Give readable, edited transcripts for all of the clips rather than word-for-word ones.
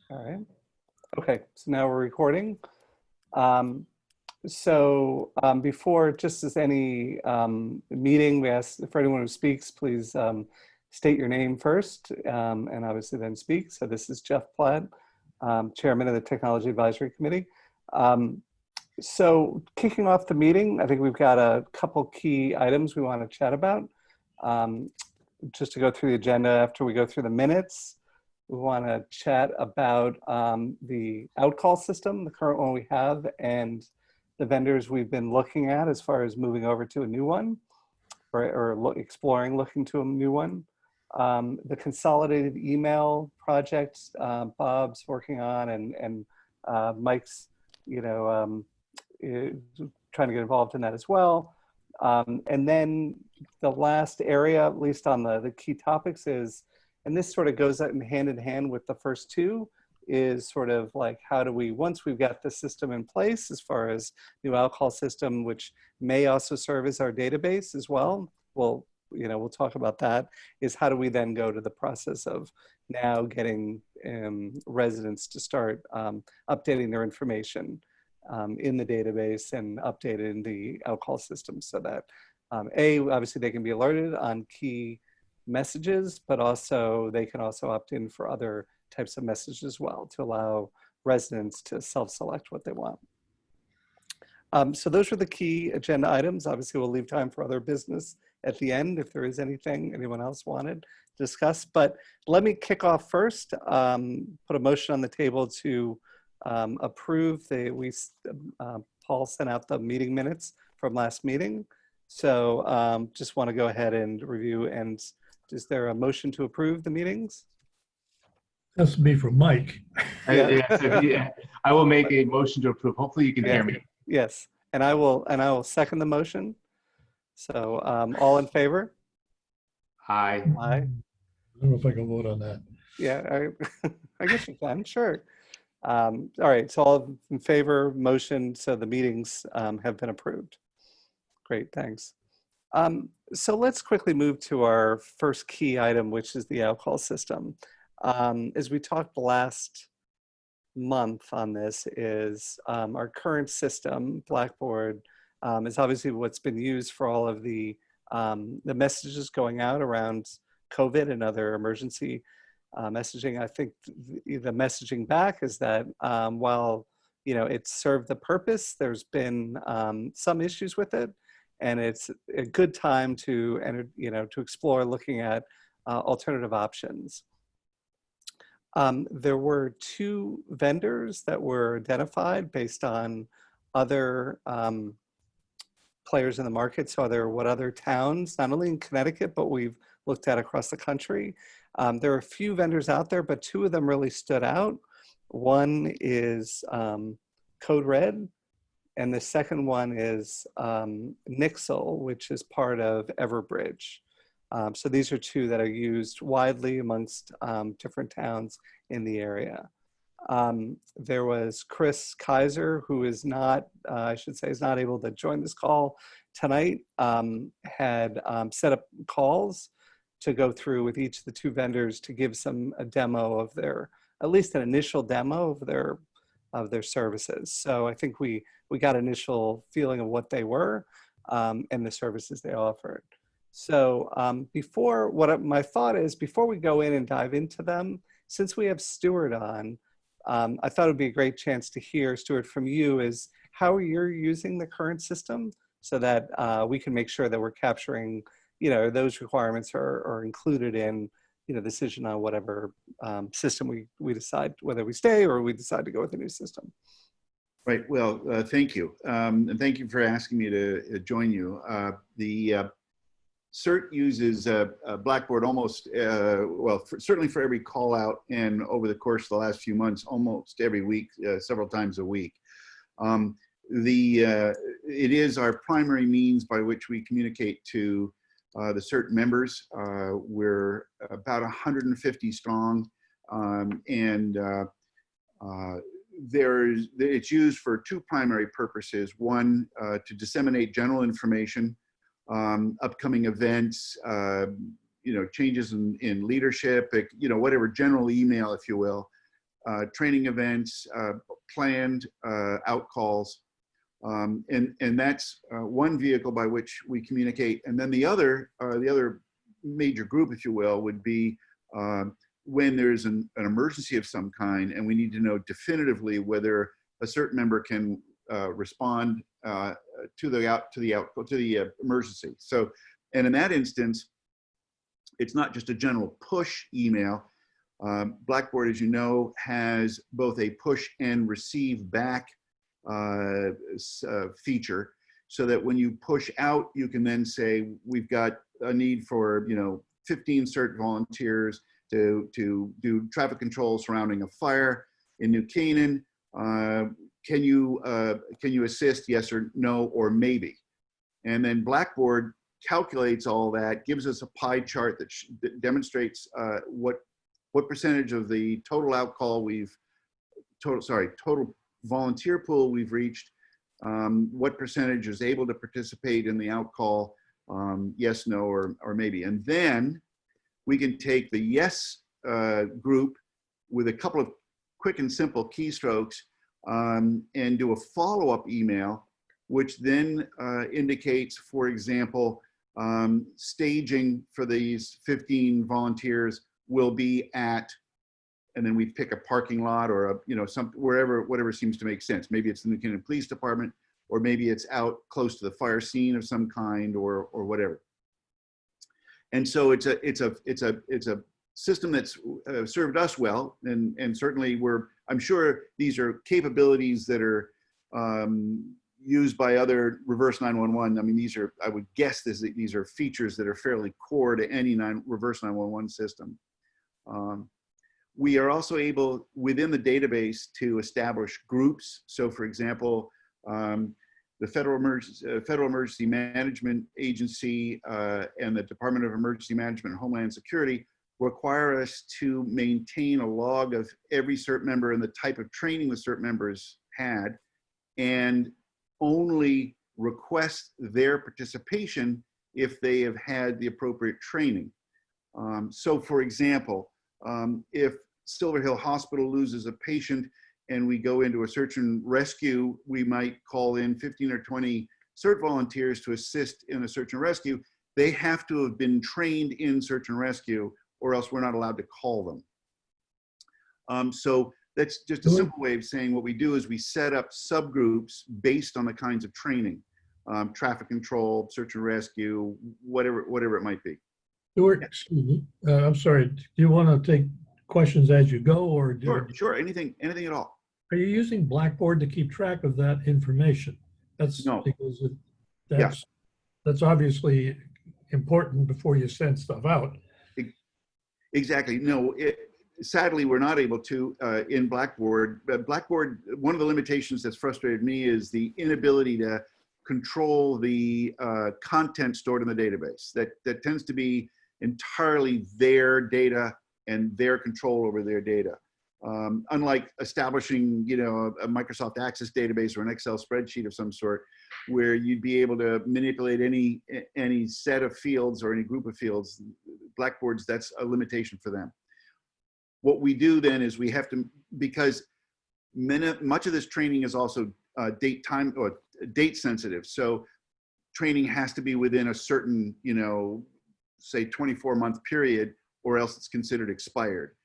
All right. Okay, so now we're recording. Um, Before, just as any meeting, we ask for anyone who speaks, please state your name first and obviously then speak. So this is Jeff Platt, Chairman of the Technology Advisory Committee. So kicking off the meeting, I think we've got a couple key items we want to chat about. Just to go through the agenda after we go through the minutes. We want to chat about the outcall system, the current one we have, and the vendors we've been looking at as far as moving over to a new one, or exploring looking to a new one. The consolidated email project Bob's working on, and Mike's, trying to get involved in that as well. And then the last area, at least on the key topics, is, and this sort of goes hand in hand with the first two, is sort of like, how do we, once we've got the system in place as far as new outcall system, which may also serve as our database as well, we'll talk about that, is how do we then go to the process of now getting residents to start updating their information in the database and updated in the outcall system, so that obviously they can be alerted on key messages, but also they can also opt in for other types of messages as well to allow residents to self-select what they want. So those are the key agenda items. Obviously, we'll leave time for other business at the end if there is anything anyone else wanted to discuss. But let me kick off first, put a motion on the table to approve Paul sent out the meeting minutes from last meeting. So just want to go ahead and review, and is there a motion to approve the meetings? Has to be from Mike. Yeah. I will make a motion to approve. Hopefully you can hear me. Yes, and I will second the motion. So all in favor? Aye. Aye. I don't know if I can vote on that. Yeah, I guess you can, sure. All right, so all in favor, motion, so the meetings have been approved. Great, thanks. So let's quickly move to our first key item, which is the outcall system. As we talked last month on this, is our current system, Blackboard, is obviously what's been used for all of the messages going out around COVID and other emergency messaging. I think the messaging back is that while it served the purpose, there's been some issues with it, and it's a good time to to explore looking at alternative options. There were two vendors that were identified based on other players in the market. So what other towns, not only in Connecticut, but we've looked at across the country. There are a few vendors out there, but two of them really stood out. One is Code Red, and the second one is Nixle, which is part of Everbridge. So these are two that are used widely amongst different towns in the area. There was Chris Kaiser, who is not, I should say, is not able to join this call tonight, had set up calls to go through with each of the two vendors to give a demo of their, at least an initial demo of their services. So I think we got an initial feeling of what they were and the services they offered. So my thought is, before we go in and dive into them, since we have Stuart on, I thought it would be a great chance to hear, Stuart, from you, is how you're using the current system so that we can make sure that we're capturing, those requirements are included in, the decision on whatever system we decide, whether we stay or we decide to go with a new system. Right. Well, thank you. And thank you for asking me to join you. The CERT uses Blackboard almost, certainly for every call out, and over the course of the last few months, almost every week, several times a week. It is our primary means by which we communicate to the CERT members. We're about 150 strong, and it's used for two primary purposes. One, to disseminate general information, upcoming events, changes in leadership, whatever general email, if you will, training events, planned out calls. And that's one vehicle by which we communicate. And then the other major group, if you will, would be when there's an emergency of some kind and we need to know definitively whether a certain member can respond to the emergency. So, and in that instance, it's not just a general push email. Blackboard, as you know, has both a push and receive back feature, so that when you push out, you can then say, we've got a need for 15 CERT volunteers to do traffic control surrounding a fire in New Canaan. Can you assist? Yes or no or maybe. And then Blackboard calculates all that, gives us a pie chart that demonstrates what percentage of the total outcall total volunteer pool we've reached, what percentage is able to participate in the outcall, yes, no, or maybe. And then we can take the yes group with a couple of quick and simple keystrokes and do a follow-up email, which then indicates, for example, staging for these 15 volunteers will be at, and then we pick a parking lot or whatever seems to make sense. Maybe it's the New Canaan Police Department, or maybe it's out close to the fire scene of some kind, or whatever. And so it's a system that's served us well, and certainly I'm sure these are capabilities that are used by other reverse 911. I mean, I would guess these are features that are fairly core to any reverse 911 system. We are also able, within the database, to establish groups. So, for example, the Federal Emergency Management Agency and the Department of Emergency Management and Homeland Security require us to maintain a log of every CERT member and the type of training the CERT members had, and only request their participation if they have had the appropriate training. So, for example, if Silver Hill Hospital loses a patient and we go into a search and rescue, we might call in 15 or 20 CERT volunteers to assist in a search and rescue. They have to have been trained in search and rescue, or else we're not allowed to call them. So that's just a simple way of saying what we do is we set up subgroups based on the kinds of training, traffic control, search and rescue, whatever it might be. Stuart, excuse me, I'm sorry, do you want to take questions as you go, or Sure, anything at all. Are you using Blackboard to keep track of that information? No. Because that's obviously important before you send stuff out. Exactly. No, sadly, we're not able to in Blackboard. Blackboard, one of the limitations that's frustrated me is the inability to control the content stored in the database. That tends to be entirely their data and their control over their data. Unlike establishing, a Microsoft Access database or an Excel spreadsheet of some sort, where you'd be able to manipulate any set of fields or any group of fields, Blackboard's, that's a limitation for them. What we do then is we have to, because much of this training is also date sensitive. So training has to be within a certain, say 24-month period, or else it's considered expired.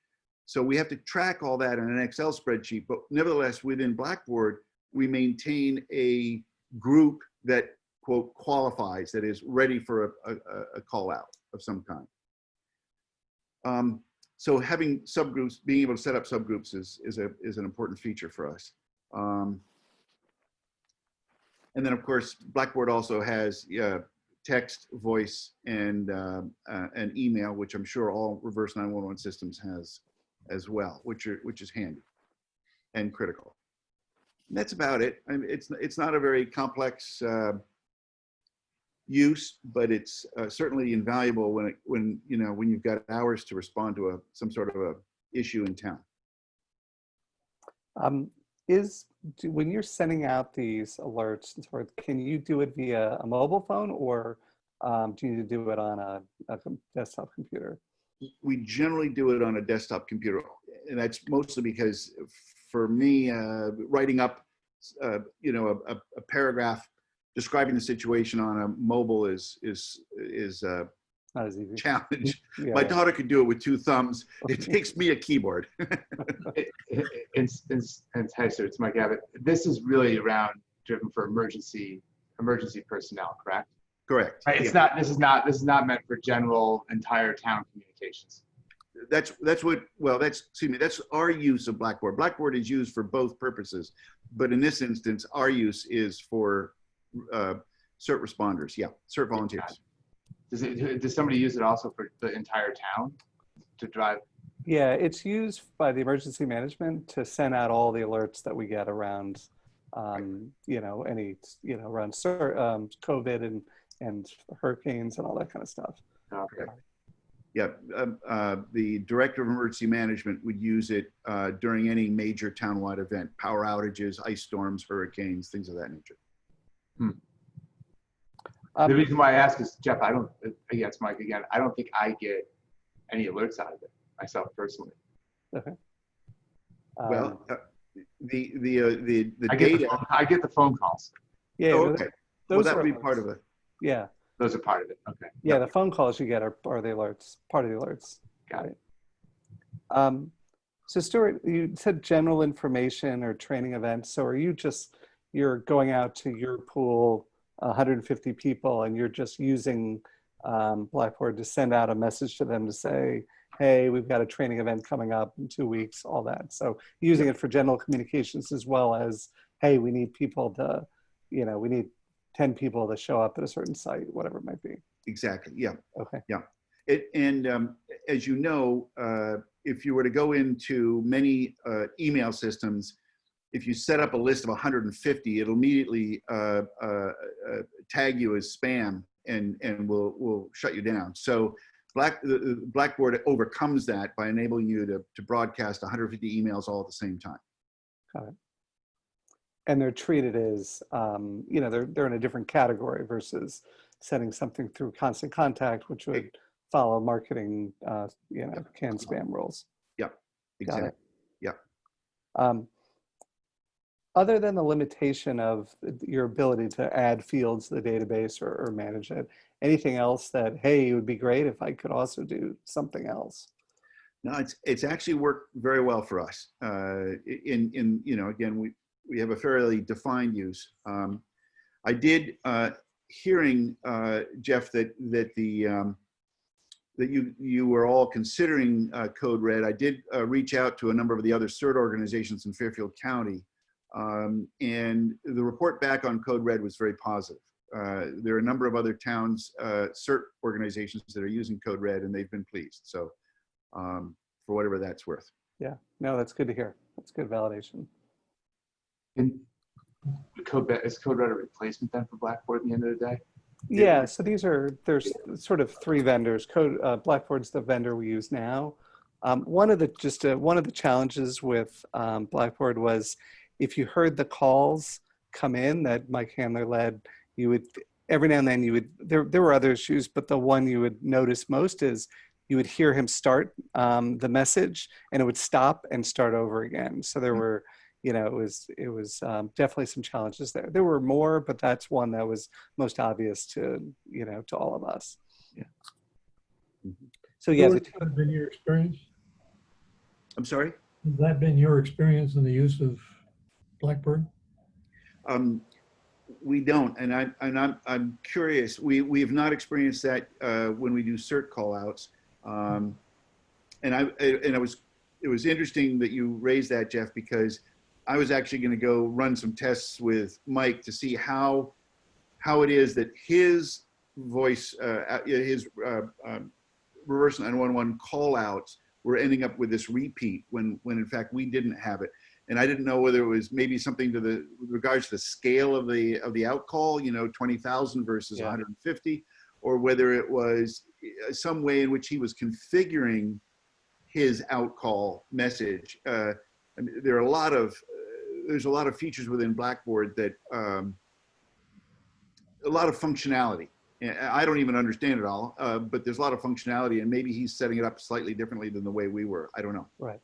So we have to track all that in an Excel spreadsheet, but nevertheless, within Blackboard, we maintain a group that, quote, qualifies, that is ready for a call out of some kind. So having subgroups, being able to set up subgroups is an important feature for us. And then, of course, Blackboard also has text, voice, and email, which I'm sure all reverse 911 systems has as well, which is handy and critical. And that's about it. I mean, it's not a very complex use, but it's certainly invaluable when you've got hours to respond to some sort of a issue in town. When you're sending out these alerts, can you do it via a mobile phone, or do you need to do it on a desktop computer? We generally do it on a desktop computer. and that's mostly because for me, writing up, a paragraph describing the situation on a mobile is Not as easy. challenge. Yeah, My yeah. daughter could do it with 2 thumbs. It takes me a keyboard. And hi, sir, it's Mike Abbott. This is really driven for emergency personnel, correct? Correct. Right, Yeah. this is not meant for general entire town communications. That's our use of Blackboard. Blackboard is used for both purposes, but in this instance, our use is for CERT responders. Yeah, CERT volunteers. Does somebody use it also for the entire town to drive? Yeah, it's used by the emergency management to send out all the alerts that we get around, around COVID and hurricanes and all that kind of stuff. Okay. Yeah, the director of emergency management would use it during any major townwide event, power outages, ice storms, hurricanes, things of that nature. The reason why I ask is, Jeff, it's Mike again, I don't think I get any alerts out of it myself personally. Okay. Well, the data. I get the phone calls. Yeah, Oh, okay. Well, those that are would be alerts. part of it. Yeah, Those are part of it. Okay. yeah. The phone calls you get are the alerts, part of the alerts. Got it. So Stuart, you said general information or training events. So are you're going out to your pool, 150 people, and you're just using Blackboard to send out a message to them to say, hey, we've got a training event coming up in 2 weeks, all that. So using it for general communications as well as, hey, we need people to, we need 10 people to show up at a certain site, whatever it might be. Exactly. Yeah. Okay. Yeah. As you know, if you were to go into many email systems, if you set up a list of 150, it'll immediately tag you as spam and will shut you down. So Blackboard overcomes that by enabling you to broadcast 150 emails all at the same time. Got it. And they're treated as, they're in a different category versus sending something through Constant Contact, which would follow marketing, canned spam rules. Yeah, exactly. Yeah. Other than the limitation of your ability to add fields to the database or manage it, anything else that, hey, it would be great if I could also do something else? No, it's actually worked very well for us. Again, we have a fairly defined use. I did hearing Jeff that you were all considering Code Red. I did reach out to a number of the other CERT organizations in Fairfield County, and the report back on Code Red was very positive. There are a number of other towns, CERT organizations that are using Code Red, and they've been pleased. So for whatever that's worth. Yeah, no, that's good to hear. That's good validation. And is Code Red a replacement then for Blackboard at the end of the day? Yeah, so there's sort of 3 vendors. Blackboard's the vendor we use now. One of the challenges with Blackboard was if you heard the calls come in that Mike Handler led, you would every now and then there were other issues, but the one you would notice most is you would hear him start the message and it would stop and start over again. So there were, it was definitely some challenges there. There were more, but that's one that was most obvious to all of us. Yeah. So yeah. Has that been your experience? I'm sorry? Has that been your experience in the use of Blackboard? We don't, and I'm curious. We have not experienced that when we do CERT callouts, it was interesting that you raised that, Jeff, because I was actually going to go run some tests with Mike to see how it is that his voice, his reverse 911 callouts were ending up with this repeat when in fact we didn't have it. And I didn't know whether it was maybe something with regards to the scale of the outcall, 20,000 versus 150, or whether it was some way in which he was configuring his outcall message. There are there's a lot of features within Blackboard that a lot of functionality. I don't even understand it all, but there's a lot of functionality, and maybe he's setting it up slightly differently than the way we were. I don't know. Right.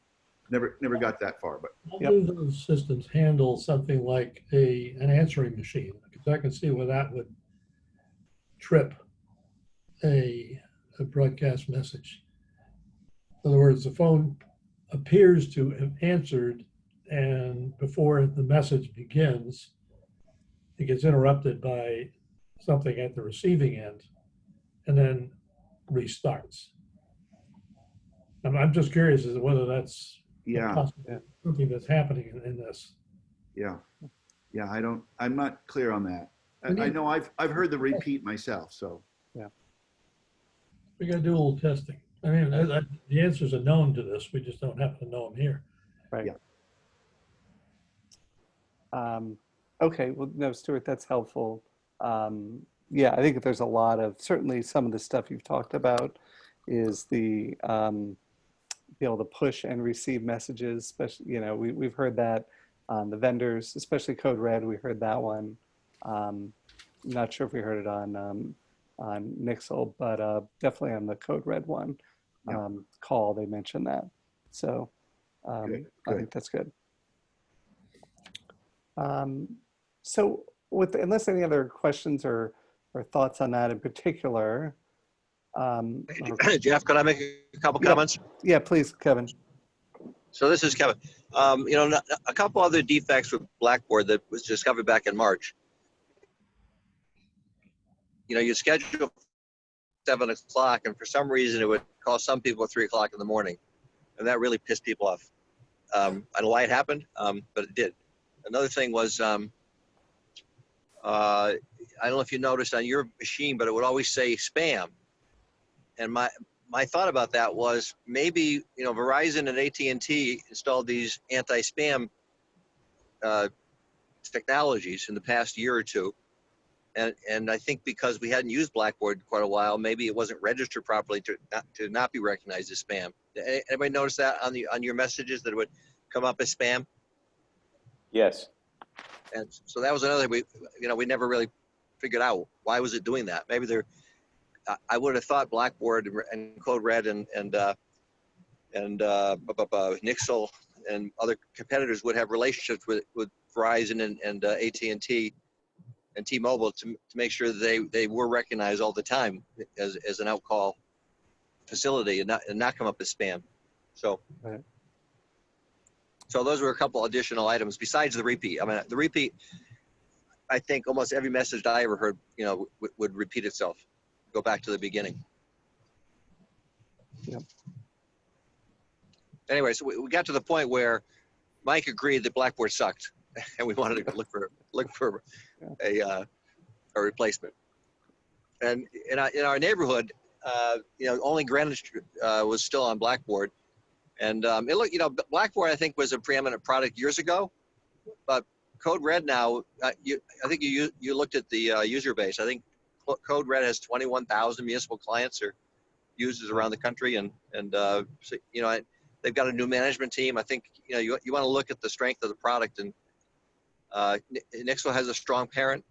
never got that far, but How Yep. do those systems handle something like an answering machine? Because I can see where that would trip a broadcast message. In other words, the phone appears to have answered, and before the message begins, it gets interrupted by something at the receiving end and then restarts. I'm just curious as to whether that's yeah, possibly something that's happening in this. yeah. I'm not clear on that. We I need- know I've heard the repeat myself, so. We gotta do a little testing. I mean, the answers are known to this. We just don't happen to know them here. Right. Yeah. Okay, well, no, Stuart, that's helpful. Yeah, I think there's a lot of, certainly some of the stuff you've talked about is the, be able to push and receive messages, especially, you know, we've heard that on the vendors, especially Code Red, we heard that one. Not sure if we heard it on Nixle, but definitely on the Code Red one Yeah. call, they mentioned that. So Good, I good. think that's good. So unless any other questions or thoughts on that in particular. Jeff, could I make a couple Yeah. comments? Yeah, please, Kevin. So this is Kevin. A couple other defects with Blackboard that was discovered back in March. You schedule 7 o'clock, and for some reason it would call some people at 3 o'clock in the morning, and that really pissed people off. I don't know why it happened, but it did. Another thing was, I don't know if you noticed on your machine, but it would always say spam. And my thought about that was maybe, Verizon and AT&T installed these anti-spam technologies in the past year or two. And I think because we hadn't used Blackboard quite a while, maybe it wasn't registered properly to not be recognized as spam. Anybody notice that on your messages that it would come up as spam? Yes. And so that was another thing we never really figured out. Why was it doing that? Maybe I would have thought Blackboard and Code Red and Nixle and other competitors would have relationships with Verizon and AT&T and T-Mobile to make sure that they were recognized all the time as an outcall facility and not come up as spam. So. Right. So those were a couple additional items besides the repeat. I mean, the repeat, I think almost every message I ever heard, would repeat itself, go back to the beginning. Yep. Anyway, so we got to the point where Mike agreed that Blackboard sucked, and we wanted to look for a replacement. And in our neighborhood, only Greenwich was still on Blackboard. And Blackboard, I think, was a preeminent product years ago, but Code Red now, I think you looked at the user base. I think Code Red has 21,000 municipal clients or users around the country, and they've got a new management team. I think you want to look at the strength of the product, and Nixle has a strong parent.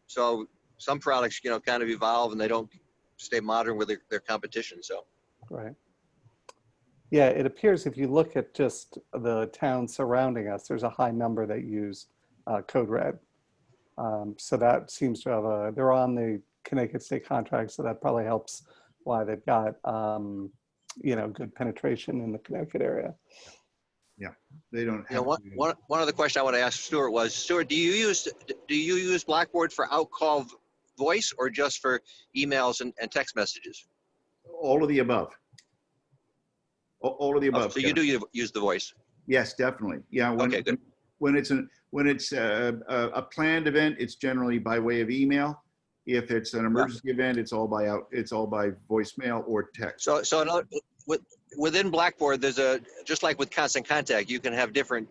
So some products kind of evolve and they don't stay modern with their competition. So. Right. Yeah, it appears if you look at just the towns surrounding us, there's a high number that use Code Red. So that seems to have they're on the Connecticut state contract, so that probably helps why they've got, good penetration in the Connecticut area. Yeah, they don't have One other question I want to ask Stuart was, Stuart, do you use Blackboard for outcall voice or just for emails and text messages? all of the above. All of the above. So you do use the voice? Yes, definitely. Yeah. Okay, good. When it's a planned event, it's generally by way of email. If it's an emergency event, it's all by voicemail or text. So within Blackboard, there's just like with Constant Contact, you can have different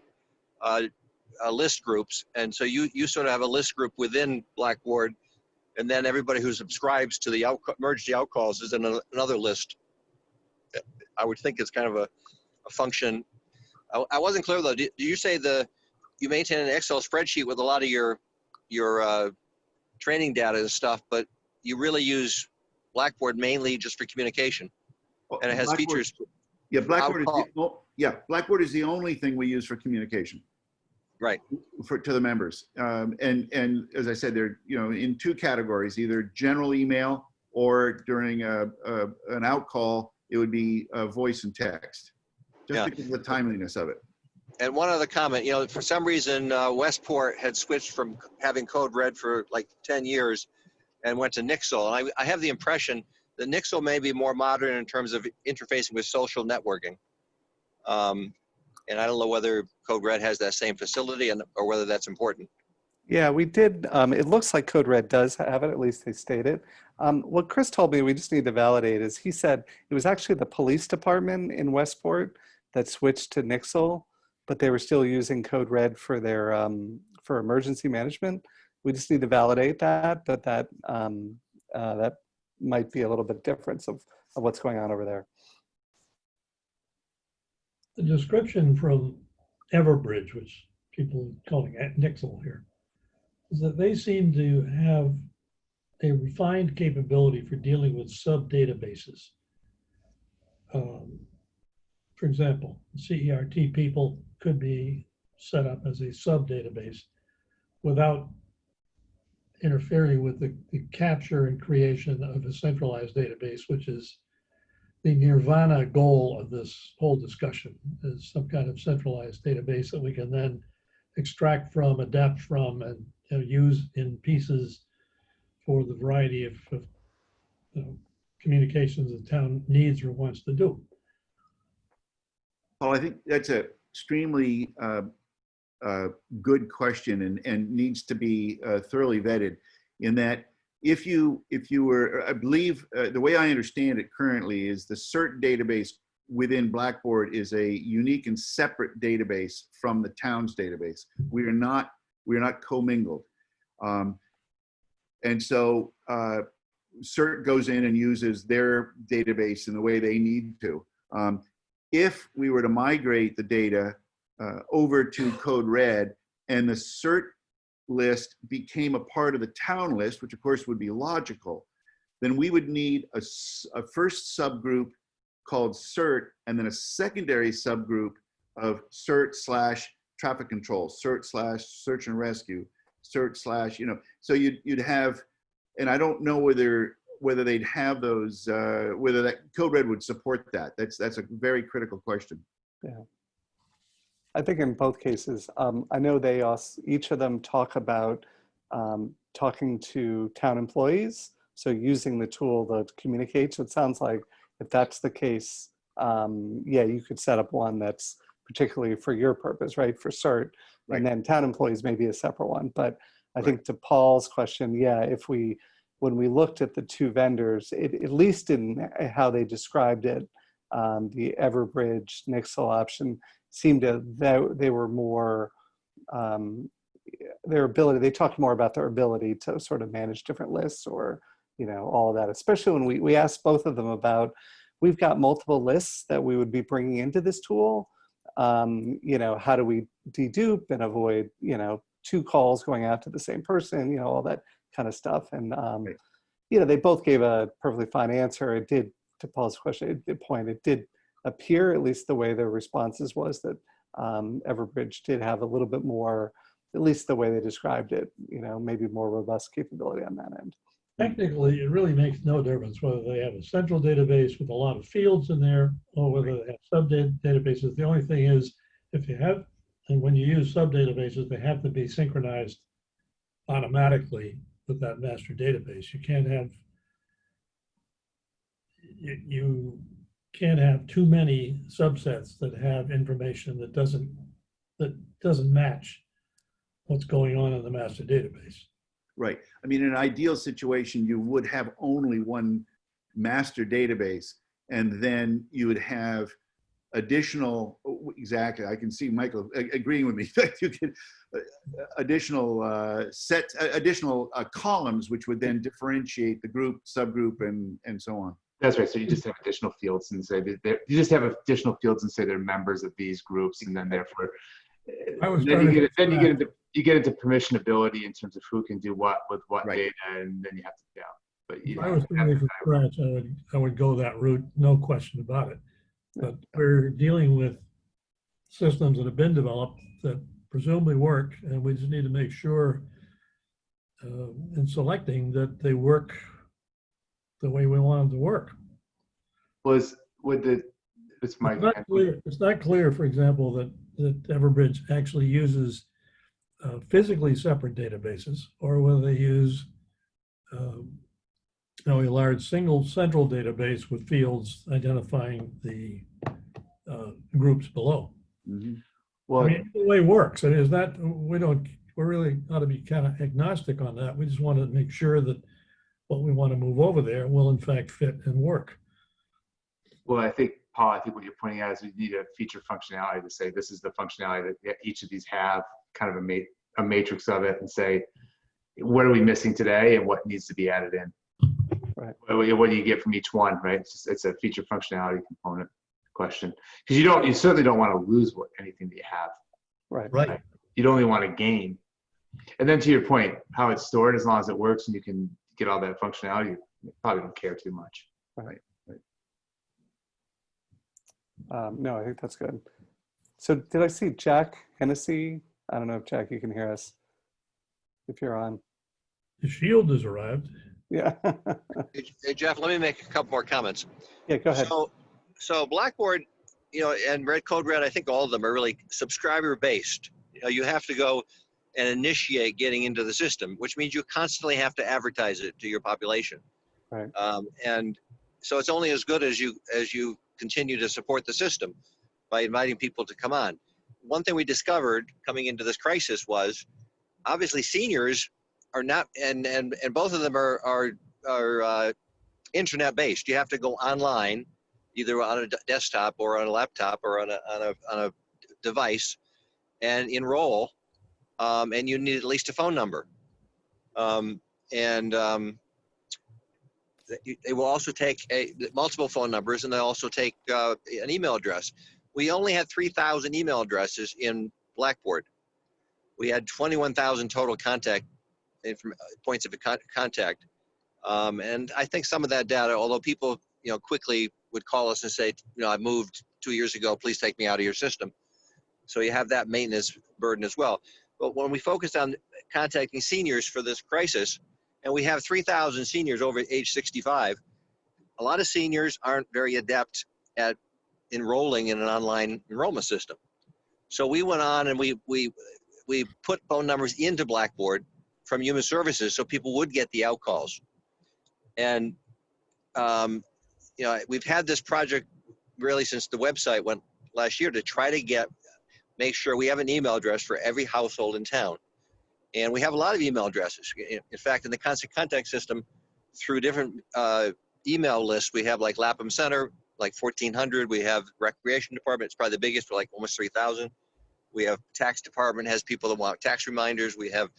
list groups, and so you sort of have a list group within Blackboard, and then everybody who subscribes to the emergency outcalls is in another list. I would think it's kind of a function. I wasn't clear though. Do you say you maintain an Excel spreadsheet with a lot of your training data and stuff, but you really use Blackboard mainly just for communication, and it has Blackboard, features. Yeah, Blackboard is call- Blackboard is the only thing we use for communication Right. to the members. And as I said, they're in two categories: either general email or during an out call, it would be voice and text, just Yeah. because of the timeliness of it. And one other comment, for some reason, Westport had switched from having Code Red for like 10 years and went to Nixle. And I have the impression that Nixle may be more modern in terms of interfacing with social networking. And I don't know whether Code Red has that same facility or whether that's important. Yeah, we did. It looks like Code Red does have it, at least they state it. What Chris told me, we just need to validate, is he said it was actually the police department in Westport that switched to Nixle, but they were still using Code Red for their for emergency management. We just need to validate that, but that might be a little bit difference of what's going on over there. The description from Everbridge, which people calling it Nixle here, is that they seem to have a refined capability for dealing with sub-databases. For example, CERT people could be set up as a sub-database without interfering with the capture and creation of a centralized database, which is the nirvana goal of this whole discussion, is some kind of centralized database that we can then extract from, adapt from, and use in pieces for the variety of communications the town needs or wants to do. Well, I think that's a extremely good question and needs to be thoroughly vetted, in that if you were, I believe the way I understand it currently is the CERT database within Blackboard is a unique and separate database from the town's database. We are not commingled. And so CERT goes in and uses their database in the way they need to. If we were to migrate the data over to Code Red and the CERT list became a part of the town list, which of course would be logical, then we would need a first subgroup called CERT and then a secondary subgroup of CERT / traffic control, CERT / search and rescue, CERT / so you'd have, and I don't know whether they'd have those, whether that Code Red would support that. That's a very critical question. Yeah. I think in both cases, I know they also, each of them talk about talking to town employees, so using the tool to communicate. So it sounds like if that's the case, yeah, you could set up one that's particularly for your purpose, right, for CERT, Right. and then town employees may be a separate one. But I Right. think to Paul's question, yeah, when we looked at the two vendors, at least in how they described it, the Everbridge Nixle option seemed that they were more, they talked more about their ability to sort of manage different lists or, all of that, especially when we asked both of them about, we've got multiple lists that we would be bringing into this tool. How do we dedupe and avoid, 2 calls going out to the same person, all that kind of stuff. And, Right. they both gave a perfectly fine answer. It did, to Paul's question, it did appear, at least the way their responses was, that Everbridge did have a little bit more, at least the way they described it, maybe more robust capability on that end. Technically, it really makes no difference whether they have a central database with a lot of fields in there or whether they have sub-databases. The only thing is, if you have, and when you use sub-databases, they have to be synchronized automatically with that master database. You can't have too many subsets that have information that doesn't match what's going on in the master database. Right. I mean, in an ideal situation, you would have only one master database, and then you would have additional, exactly, I can see Michael agreeing with me, that you could additional columns, which would then differentiate the group, subgroup, and so on. That's right. So you just have additional fields and say that they're members of these groups, and then therefore, you get into permissionability in terms of who can do what with what Right. data, and then you have to, But If I was starting from scratch, I would go that route, no question about it. But we're dealing with systems that have been developed that presumably work, and we just need to make sure in selecting that they work the way we want them to work. It's Mike. It's not clear, for example, that Everbridge actually uses physically separate databases, or whether they use a large single central database with fields identifying the groups below. Mhm. Well, I mean, the way it works. I mean, is that we really ought to be kind of agnostic on that. We just want to make sure that what we want to move over there will in fact fit and work. well, I think, Paul, I think what you're pointing out is we need a feature functionality to say this is the functionality that each of these have, kind of a matrix of it, and say, what are we missing today and what needs to be added in? Right. What do you get from each one, right? It's a feature functionality component question. Because you certainly don't want to lose anything that you have. Right. Right. You'd only want to gain. And then to your point, how it's stored, as long as it works and you can get all that functionality, you probably don't care too much. No, I think that's good. So did I see Jack Hennessy? I don't know if Jack, you can hear us. If you're on. The shield has arrived. Yeah. Hey, Jeff, let me make a couple more comments. Yeah, go ahead. So Blackboard, and Red Code Red, I think all of them are really subscriber based. You have to go and initiate getting into the system, which means you constantly have to advertise it to your population. Right. And so it's only as good as you continue to support the system by inviting people to come on. One thing we discovered coming into this crisis was obviously seniors are not, and both of them are internet based. You have to go online, either on a desktop or on a laptop or on a device, and enroll. And you need at least a phone number. They will also take multiple phone numbers, and they also take an email address. We only had 3,000 email addresses in Blackboard. We had 21,000 total contact points of contact. And I think some of that data, although people quickly would call us and say, I moved 2 years ago, please take me out of your system. So you have that maintenance burden as well. But when we focused on contacting seniors for this crisis, and we have 3,000 seniors over age 65, a lot of seniors aren't very adept at enrolling in an online enrollment system. So we went on and we put phone numbers into Blackboard from Human Services so people would get the outcalls. And we've had this project really since the website went last year to try to make sure we have an email address for every household in town. And we have a lot of email addresses. In fact, in the constant contact system, through different email lists, we have like Lapham Center, like 1,400. We have Recreation Department, it's probably the biggest, for like almost 3,000. We have Tax Department, has people that want tax reminders. We have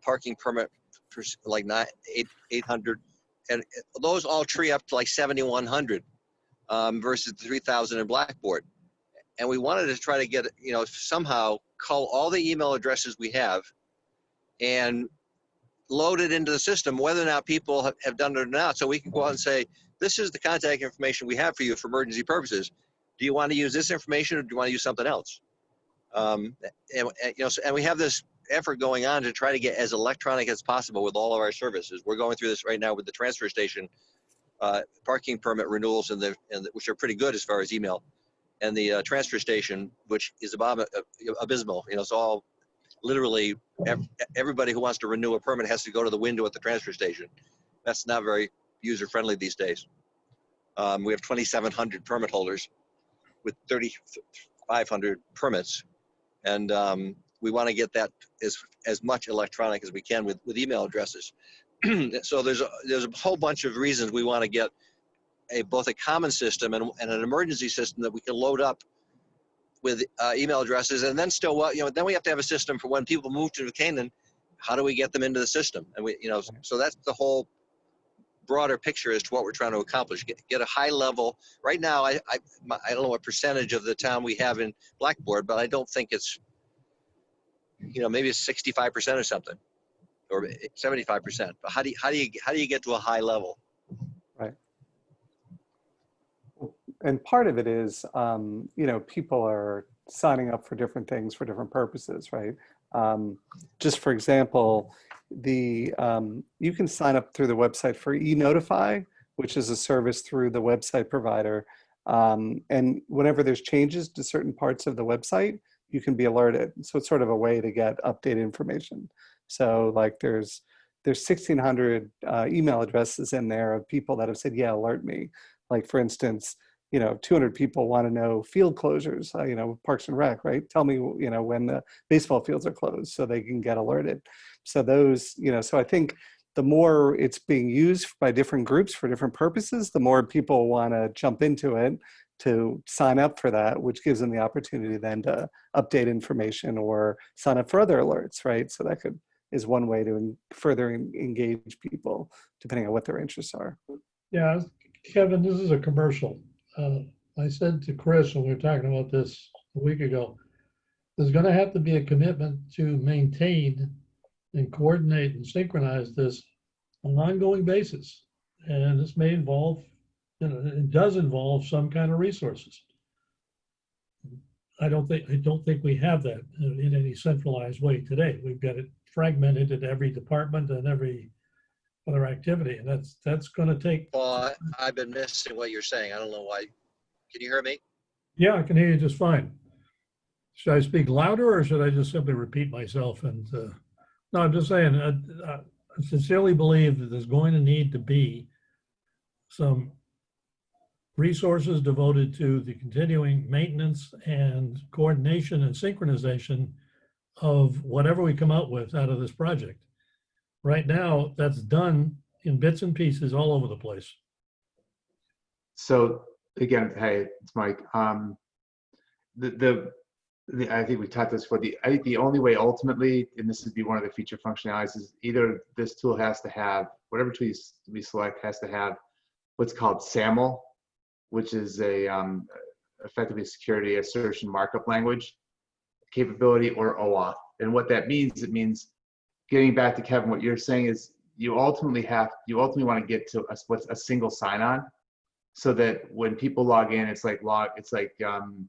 parking permit for like 800. And those all tree up to like 7,100 versus the 3,000 in Blackboard. And we wanted to try to get, somehow cull all the email addresses we have and load it into the system, whether or not people have done it or not. So we can go out and say, this is the contact information we have for you for emergency purposes. Do you want to use this information or do you want to use something else? And we have this effort going on to try to get as electronic as possible with all of our services. We're going through this right now with the transfer station, parking permit renewals, which are pretty good as far as email, and the transfer station, which is abysmal. It's all literally everybody who wants to renew a permit has to go to the window at the transfer station. That's not very user-friendly these days. We have 2,700 permit holders with 3,500 permits, and we want to get that as much electronic as we can with email addresses. So there's a whole bunch of reasons we want to get both a common system and an emergency system that we can load up with email addresses, and then then we have to have a system for when people move to Canaan. How do we get them into the system? And so that's the whole broader picture as to what we're trying to accomplish. Get a high level. Right now, I don't know what percentage of the town we have in Blackboard, but I don't think it's, maybe it's 65% or something, or 75%. But how do you get to a high level? Right. and part of it is, people are signing up for different things for different purposes, right? Just for example, you can sign up through the website for eNotify, which is a service through the website provider. And whenever there's changes to certain parts of the website, you can be alerted. So it's sort of a way to get updated information. So like there's 1,600 email addresses in there of people that have said, yeah, alert me. Like for instance, 200 people want to know field closures, Parks and Rec, right? Tell me, when the baseball fields are closed so they can get alerted. So those, so I think the more it's being used by different groups for different purposes, the more people want to jump into it to sign up for that, which gives them the opportunity then to update information or sign up for other alerts, right? So that is one way to further engage people, depending on what their interests are. Yeah, Kevin, this is a commercial. I said to Chris when we were talking about this a week ago, there's going to have to be a commitment to maintain and coordinate and synchronize this on an ongoing basis. And this may involve, it does involve some kind of resources. I don't think we have that in any centralized way today. We've got it fragmented in every department and every other activity, and that's going to take. Paul, I've been missing what you're saying. I don't know why. Can you hear me? Yeah, I can hear you just fine. Should I speak louder or should I just simply repeat myself? And no, I'm just saying, I sincerely believe that there's going to need to be some resources devoted to the continuing maintenance and coordination and synchronization of whatever we come out of this project. Right now, that's done in bits and pieces all over the place. So again, hey, it's Mike. I think we talked this before. I think the only way ultimately, and this would be one of the feature functionalities, is either this tool has to have, whatever tool we select has to have what's called SAML, which is effectively security assertion markup language capability, or OAuth. And what that means, it means, getting back to Kevin, what you're saying is you ultimately want to get to a single sign-on, so that when people log in, it's like login.New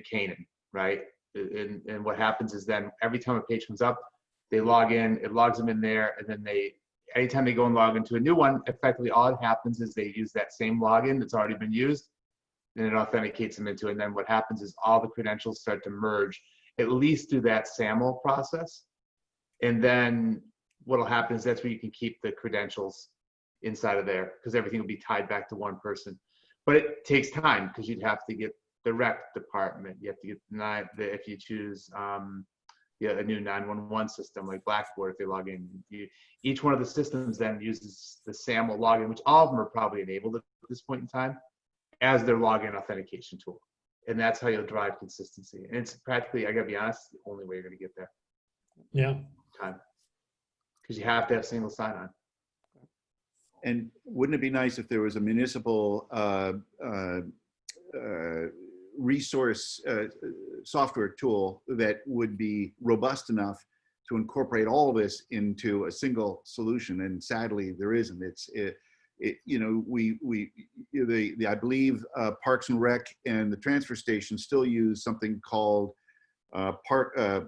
Canaan, right? And what happens is then every time a page comes up, they log in, it logs them in there, and then anytime they go and log into a new one, effectively all that happens is they use that same login that's already been used, and it authenticates them into it. And then what happens is all the credentials start to merge, at least through that SAML process. And then what'll happen is that's where you can keep the credentials inside of there, because everything will be tied back to one person. But it takes time, because you'd have to get the rec department, you have to get if you choose a new 911 system like Blackboard, if they log in. Each one of the systems then uses the SAML login, which all of them are probably enabled at this point in time, as their login authentication tool. And that's how you'll drive consistency. And it's practically, I gotta be honest, the only way you're gonna get there. Yeah. Time. Because you have to have single sign-on. And wouldn't it be nice if there was a municipal resource software tool that would be robust enough to incorporate all of this into a single solution? And sadly, there isn't. I believe Parks and Rec and the transfer station still use something called RecTrack.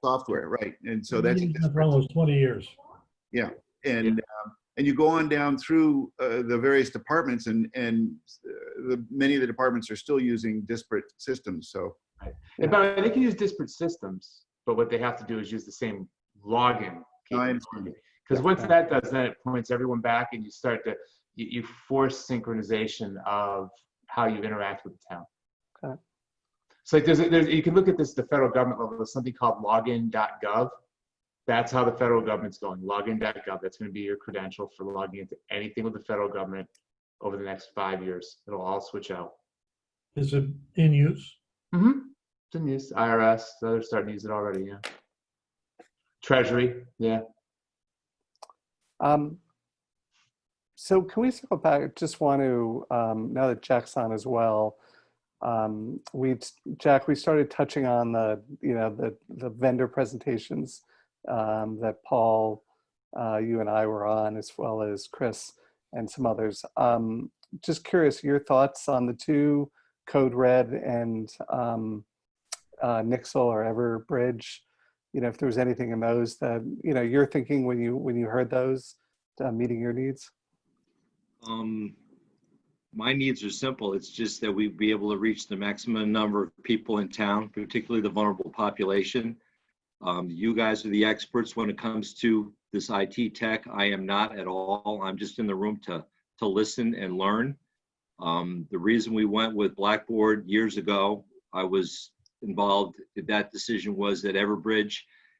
software, right? And so that's for almost 20 years. Yeah. And you go on down through the various departments, and many of the departments are still using disparate systems. So, right. And but they can use disparate systems, but what they have to do is use the same login. Because once that does, then it points everyone back, and you start to you force synchronization of how you interact with the town. Okay. So like there's you can look at this at the federal government level. There's something called login.gov. That's how the federal government's going. Login.gov. That's going to be your credential for logging into anything with the federal government over the next 5 years. It'll all switch out. Is it in use? Mm-hmm. It's in use. IRS, they're starting to use it already. Yeah. Treasury. Yeah. So can we circle back? I just want to, now that Jack's on as well, Jack, we started touching on the vendor presentations that Paul, you and I were on, as well as Chris. and some others. Just curious, your thoughts on the two, Code Red and Nixle or Everbridge. You know, if there was anything in those that you're thinking when you heard those, meeting your needs. My needs are simple. It's just that we be able to reach the maximum number of people in town, particularly the vulnerable population. You guys are the experts when it comes to this IT tech. I am not at all. I'm just in the room to listen and learn. The reason we went with Blackboard years ago, I was involved. That decision was that Everbridge,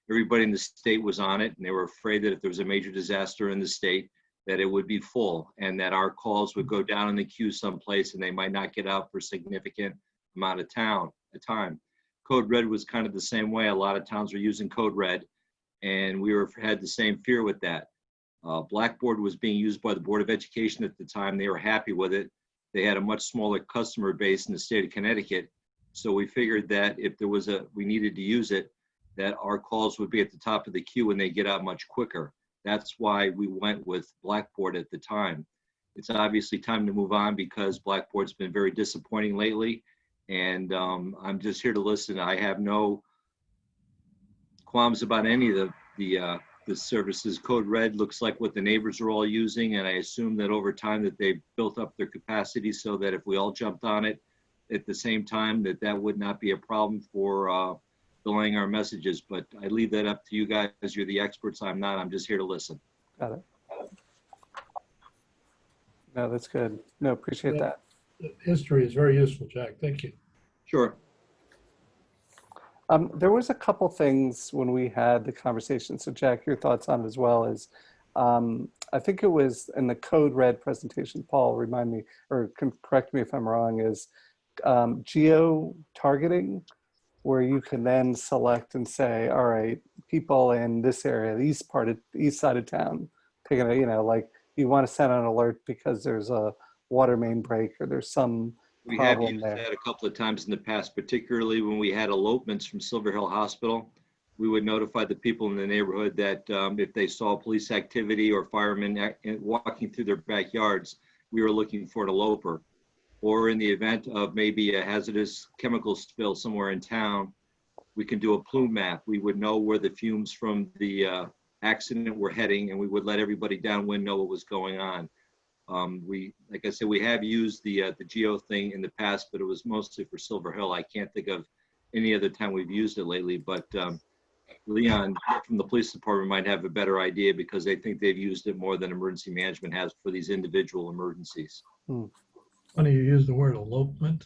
everybody in the state was on it, and they were afraid that if there was a major disaster in the state, that it would be full and that our calls would go down in the queue someplace and they might not get out for a significant amount of time. Code Red was kind of the same way. A lot of towns were using Code Red, and we had the same fear with that. Blackboard was being used by the Board of Education at the time. They were happy with it. They had a much smaller customer base in the state of Connecticut. So we figured that if there was we needed to use it, that our calls would be at the top of the queue and they get out much quicker. That's why we went with Blackboard at the time. It's obviously time to move on because Blackboard's been very disappointing lately. And I'm just here to listen. I have no qualms about any of the services. Code Red looks like what the neighbors are all using. And I assume that over time that they've built up their capacity so that if we all jumped on it at the same time, that would not be a problem for delaying our messages. But I leave that up to you guys. You're the experts. I'm not. I'm just here to listen. Got it. No, that's good. No, appreciate that. History is very useful, Jack. Thank you. Sure. There was a couple things when we had the conversation. So Jack, your thoughts on it as well is, I think it was in the Code Red presentation, Paul, remind me, or correct me if I'm wrong, is geo-targeting, where you can then select and say, all right, people in this area, the east side of town, picking a, like you want to send an alert because there's a water main break or there's some We have problem used there. that a couple of times in the past, particularly when we had elopements from Silver Hill Hospital. We would notify the people in the neighborhood that if they saw police activity or firemen walking through their backyards, we were looking for an eloper. Or in the event of maybe a hazardous chemical spill somewhere in town, we can do a plume map. We would know where the fumes from the accident were heading, and we would let everybody downwind know what was going on. Like I said, we have used the geo thing in the past, but it was mostly for Silver Hill. I can't think of any other time we've used it lately, but Leon from the police department might have a better idea because they think they've used it more than emergency management has for these individual emergencies. Funny you use the word elopement.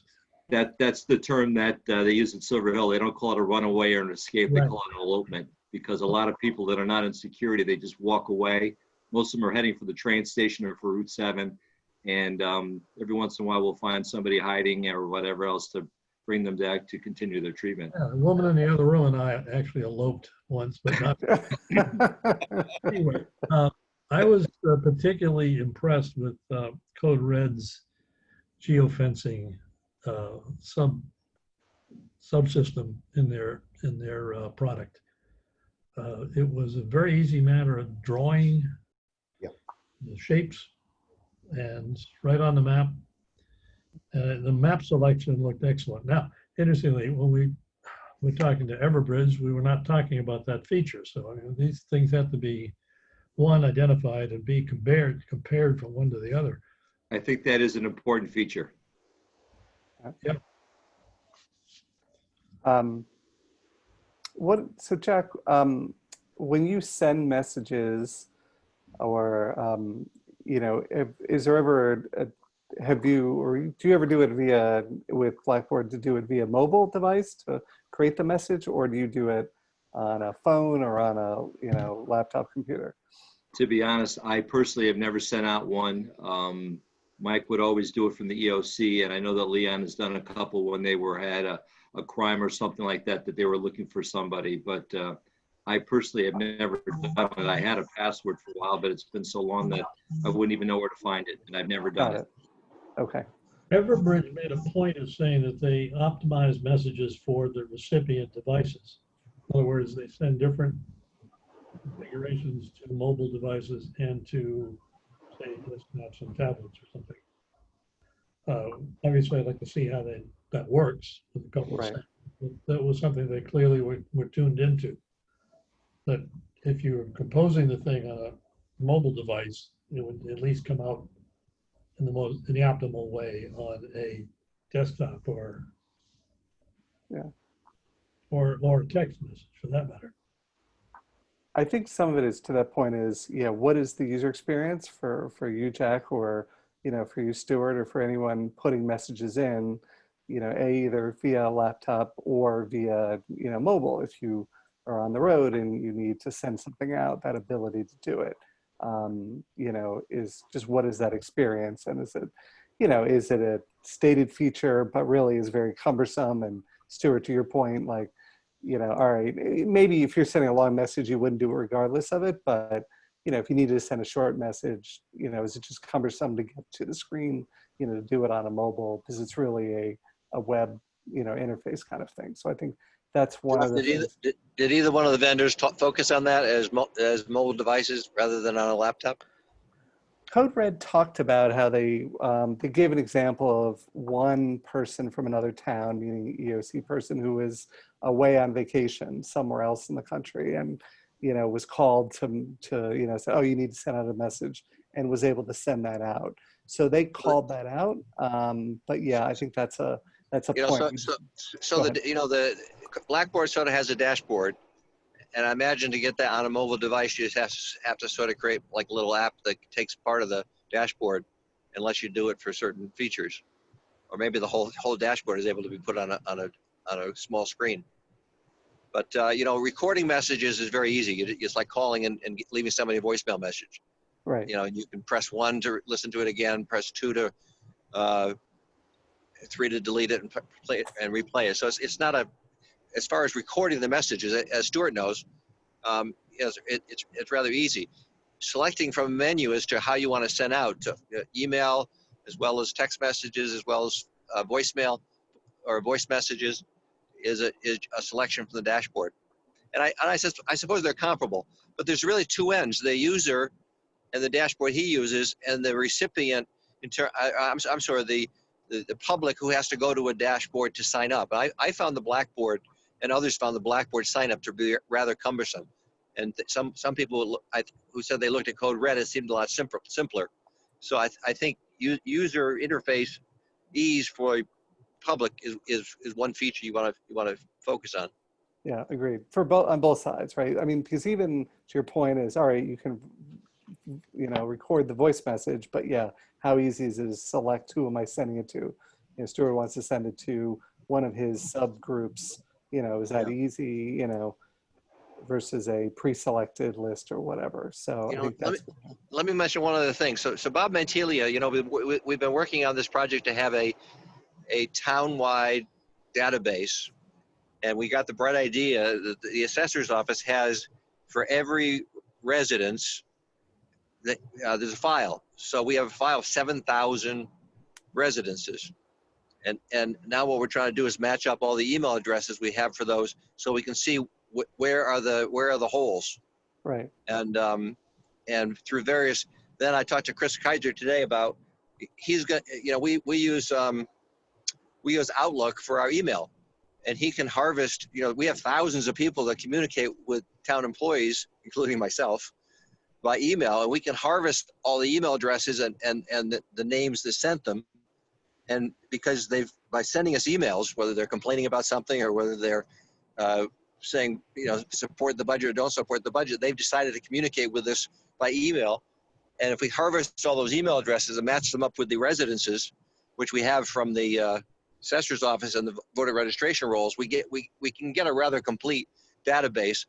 That's the term that they use at Silver Hill. They don't call it a runaway or an escape. They Right. call it an elopement because a lot of people that are not in security, they just walk away. Most of them are heading for the train station or for Route 7. And every once in a while, we'll find somebody hiding or whatever else to bring them back to continue their treatment. Yeah, the woman in the other room and I actually eloped once, but not anyway. I was particularly impressed with Code Red's geofencing subsystem in their product. It was a very easy matter of drawing the shapes and right on the map. The map selection looked excellent. Now, interestingly, when we were talking to Everbridge, we were not talking about that feature. So I mean, these things have to be, one, identified, and B, compared from one to the other. I think that is an important feature. Yep. So Jack, when you send messages or, is there ever, do you ever do it with Blackboard to do it via mobile device to create the message, or do you do it on a phone or on a, laptop computer? To be honest, I personally have never sent out one. Mike would always do it from the EOC, and I know that Leon has done a couple when they had a crime or something like that they were looking for somebody. But I personally have never done it. I had a password for a while, but it's been so long that I wouldn't even know where to find it, and I've never done it. Okay. Everbridge made a point of saying that they optimize messages for the recipient devices. In other words, they send different configurations to mobile devices and to say desktops and tablets or something. Obviously, I'd like to see how that works with a couple of Right. samples. That was something they clearly were tuned into. That if you were composing the thing on a mobile device, it would at least come out in the optimal way on a desktop or Yeah. or a text message for that matter. I think some of it is to that point is, yeah, what is the user experience for you, Jack, or, you know, for you, Stuart, or for anyone putting messages in, you know, either via laptop or via, you know, mobile. If you are on the road and you need to send something out, that ability to do it, you know, is just what is that experience? And is it, you know, is it a stated feature, but really is very cumbersome? And Stuart, to your point, like, you know, all right, maybe if you're sending a long message, you wouldn't do it regardless of it. But, you know, if you need to send a short message, you know, is it just cumbersome to get to the screen, you know, to do it on a mobile because it's really a web, you know, interface kind of thing. So I think that's one of the things. Did either one of the vendors focus on that as mobile devices rather than on a laptop? Code Red talked about how they gave an example of one person from another town, meaning EOC person who was away on vacation somewhere else in the country, and you know was called to you know say, oh, you need to send out a message, and was able to send that out. So they called that out. But yeah, I think that's a You know, point. so the you know the Blackboard sort of has a dashboard. And I imagine to get that on a mobile device, you just have to sort of create like a little app that takes part of the dashboard and lets you do it for certain features. Or maybe the whole dashboard is able to be put on a small screen. But you know, recording messages is very easy. It's like calling and leaving somebody a voicemail message. Right. You know, you can press 1 to listen to it again, press 2 to 3 to delete it and play it and replay it. So it's not as far as recording the messages, as Stuart knows, it's rather easy. Selecting from a menu as to how you want to send out to email, as well as text messages, as well as voicemail or voice messages, is a selection from the dashboard. And I suppose they're comparable, but there's really two ends: the user and the dashboard he uses, and the recipient. I'm sorry, the public who has to go to a dashboard to sign up. I found the Blackboard, and others found the Blackboard sign up to be rather cumbersome. And some people who said they looked at Code Red, it seemed a lot simpler. So I think user interface ease for public is one feature you want to focus on. Yeah, agreed. For both on both sides, right? I mean, because even to your point is, all right, you can, you know, record the voice message, but yeah, how easy is it to select who am I sending it to? You know, Stuart wants to send it to one of his subgroups. You know, is that easy? You know, versus a pre-selected list or whatever. So You I know, think that's let me mention one other thing. So Bob Mantiglia, you know, we've been working on this project to have a town-wide database, and we got the bright idea that the assessor's office has for every residence there's a file. So we have a file of 7,000 residences. And now what we're trying to do is match up all the email addresses we have for those, so we can see where are the holes. right. And through various. Then I talked to Chris Kaiser today about he's got, you know, we use Outlook for our email, and he can harvest. You know, we have thousands of people that communicate with town employees, including myself, by email, and we can harvest all the email addresses and the names that sent them. And because by sending us emails, whether they're complaining about something or whether they're saying, you know, support the budget or don't support the budget, they've decided to communicate with us by email. And if we harvest all those email addresses and match them up with the residences, which we have from the assessor's office and the voter registration rolls, we can get a rather complete database.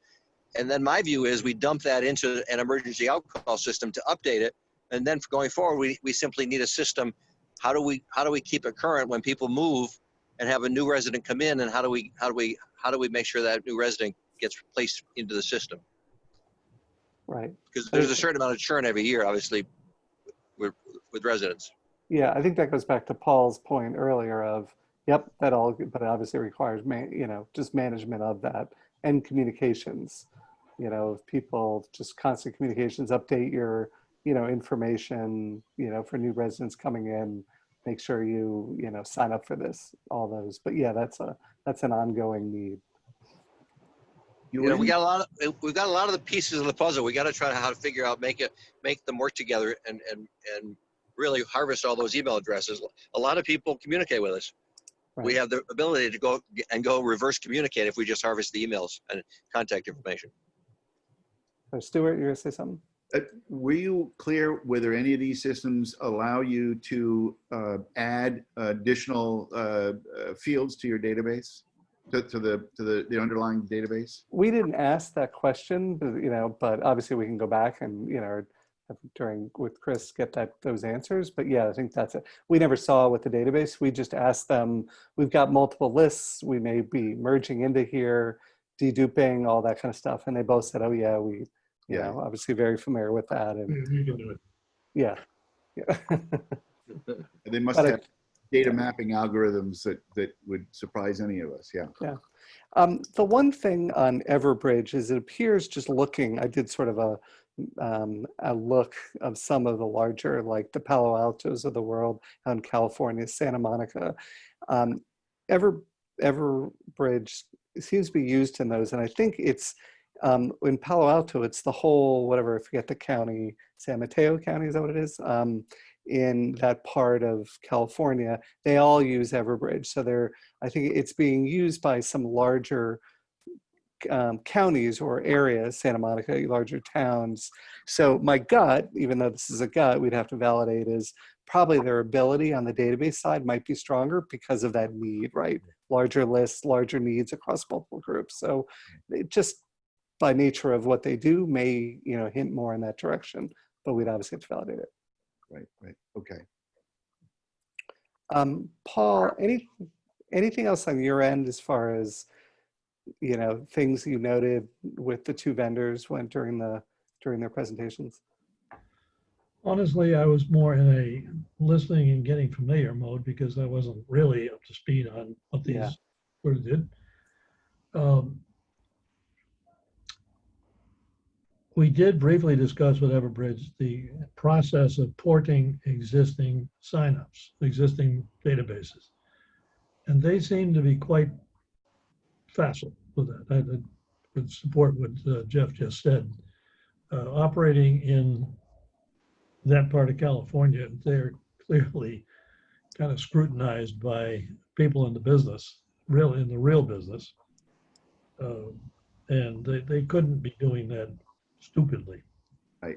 And then my view is we dump that into an emergency outcall system to update it. And then for going forward, we simply need a system. How do we keep it current when people move and have a new resident come in, and how do we make sure that new resident gets placed into the system? Right. Because there's a certain amount of churn every year, obviously, with residents. Yeah, I think that goes back to Paul's point earlier of, yep, that all, but it obviously requires, you know, just management of that and communications. You know, if people just constant communications, update your information, for new residents coming in, make sure you, sign up for this, all those. But yeah, that's an ongoing need. We got we've got a lot of the pieces of the puzzle. We got to try how to figure out, make them work together and really harvest all those email addresses. A lot of people communicate with us. Right. We have the ability to go reverse communicate if we just harvest the emails and contact information. So Stuart, you're gonna say something? Were you clear whether any of these systems allow you to add additional fields to your database, to the underlying database? We didn't ask that question, but obviously we can go back and, with Chris, get those answers. But yeah, I think that's it. We never saw with the database. We just asked them, we've got multiple lists. We may be merging into here, deduping, all that kind of stuff. And they both said, oh yeah, we, obviously very familiar with that. And You can do it. yeah. They must have data mapping algorithms that would surprise any of us. Yeah. Yeah. The one thing on Everbridge is it appears, just looking, I did sort of a look of some of the larger, like the Palo Altos of the world out in California, Santa Monica. Everbridge seems to be used in those. And I think it's, in Palo Alto, it's the whole, whatever, I forget the county, San Mateo County, is that what it is? In that part of California, they all use Everbridge. So I think it's being used by some larger counties or areas, Santa Monica, larger towns. So my gut, even though this is a gut, we'd have to validate, is probably their ability on the database side might be stronger because of that need, right? Larger lists, larger needs across multiple groups. So it just by nature of what they do may, hint more in that direction, but we'd obviously have to validate it. Right. Okay. Paul, anything else on your end as far as, things you noted with the two vendors during their presentations? Honestly, I was more in a listening and getting familiar mode because I wasn't really up to speed on what these sort of did. We did briefly discuss with Everbridge the process of porting existing signups, existing databases. And they seem to be quite facile with that. I would support what Jeff just said. Operating in that part of California, they're clearly kind of scrutinized by people in the business, in the real business. And they couldn't be doing that stupidly. Right.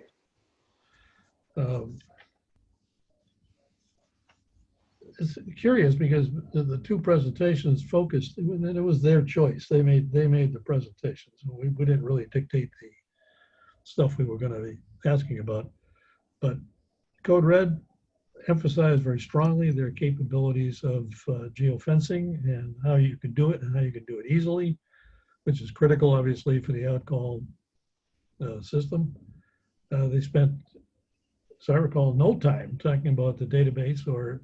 It's curious because the two presentations focused, and it was their choice. They made the presentations. We didn't really dictate the stuff we were going to be asking about. But Code Red emphasized very strongly their capabilities of geofencing and how you can do it and how you can do it easily, which is critical, obviously, for the outcall system. They spent, as I recall, no time talking about the database or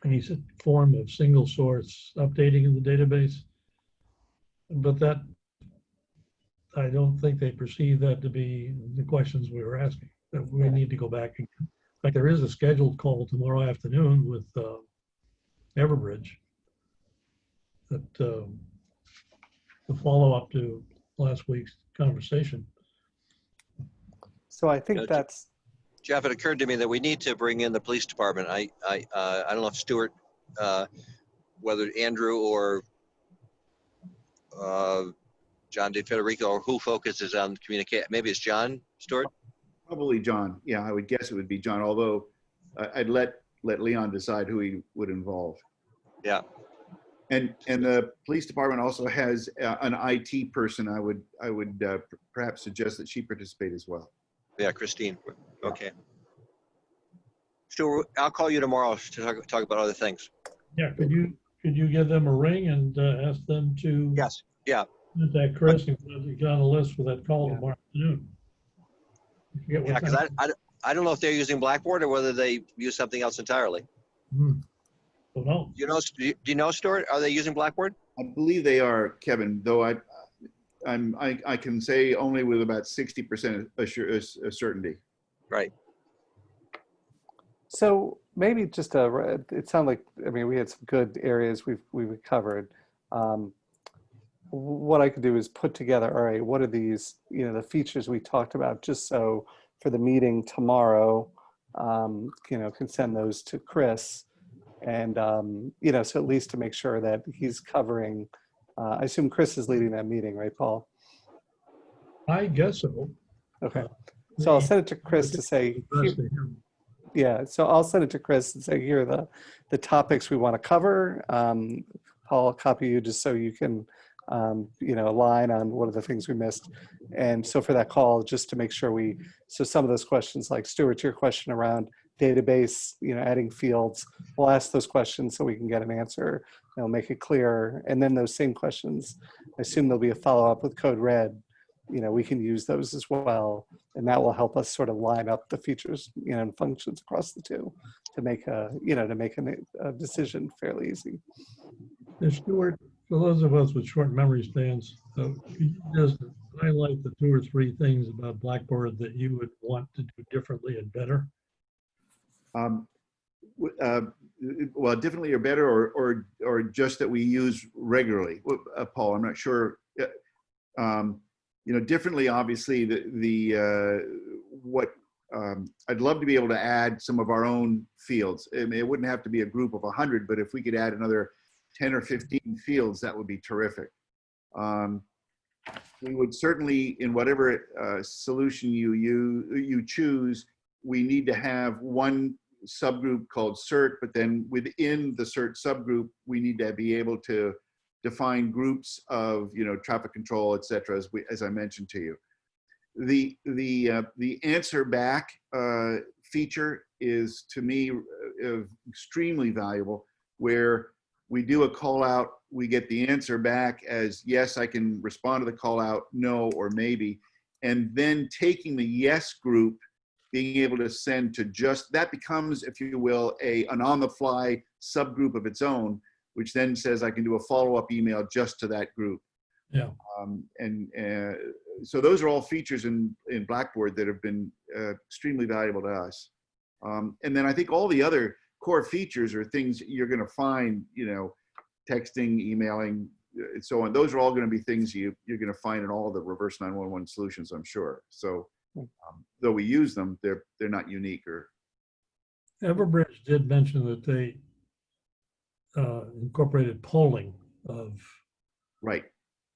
any form of single source updating in the database. But that, I don't think they perceive that to be the questions we were asking. That we need to go back. In fact, there is a scheduled call tomorrow afternoon with Everbridge that the follow-up to last week's conversation. So I think that's... Jeff, it occurred to me that we need to bring in the police department. I don't know if Stuart, whether Andrew or John DeFederico or who focuses on communication. Maybe it's John, Stuart? Probably John. Yeah, I would guess it would be John, although I'd let Leon decide who he would involve. Yeah. And the police department also has an IT person. I would perhaps suggest that she participate as well. Yeah, Christine. Okay. Stuart, I'll call you tomorrow to talk about other things. Yeah, could you give them a ring and ask them to? Yes. Yeah. Contact Chris and get on the list for that call tomorrow afternoon. Yeah, because I don't know if they're using Blackboard or whether they use something else entirely. Don't know. Do you know, Stuart? Are they using Blackboard? I believe they are, Kevin, though I can say only with about 60% certainty. Right. So maybe just it sounded like, I mean, we had some good areas we've covered. What I could do is put together, all right, what are these, the features we talked about, just so for the meeting tomorrow, can send those to Chris. And, so at least to make sure that he's covering, I assume Chris is leading that meeting, right, Paul? I guess so. Okay. So I'll send it to Chris to say, yeah, so I'll send it to Chris and say, here are the topics we want to cover. Paul, I'll copy you just so you can, align on what are the things we missed. And so for that call, just to make sure so some of those questions, like Stuart, your question around database, adding fields, we'll ask those questions so we can get an answer, make it clear. And then those same questions, I assume there'll be a follow-up with Code Red. We can use those as well. And that will help us sort of line up the features, and functions across the two to make a decision fairly easy. Stuart, for those of us with short memory spans, could you just highlight the 2 or 3 things about Blackboard that you would want to do differently and better? Well, differently or better, or just that we use regularly. Paul, I'm not sure. Differently, obviously, I'd love to be able to add some of our own fields. I mean, it wouldn't have to be a group of 100, but if we could add another 10 or 15 fields, that would be terrific. We would certainly, in whatever solution you choose, we need to have one subgroup called CERT, but then within the CERT subgroup, we need to be able to define groups of, traffic control, et cetera, as I mentioned to you. The answer back feature is, to me, extremely valuable, where we do a call out, we get the answer back as yes, I can respond to the call out, no, or maybe, and then taking the yes group, being able to send to just, that becomes, if you will, an on-the-fly subgroup of its own, which then says I can do a follow-up email just to that group. Yeah. So those are all features in Blackboard that have been extremely valuable to us. And then I think all the other core features are things you're going to find, texting, emailing, and so on. Those are all going to be things you're going to find in all the reverse 911 solutions, I'm sure. So though we use them, they're not unique. Or Everbridge did mention that they incorporated polling of. Right.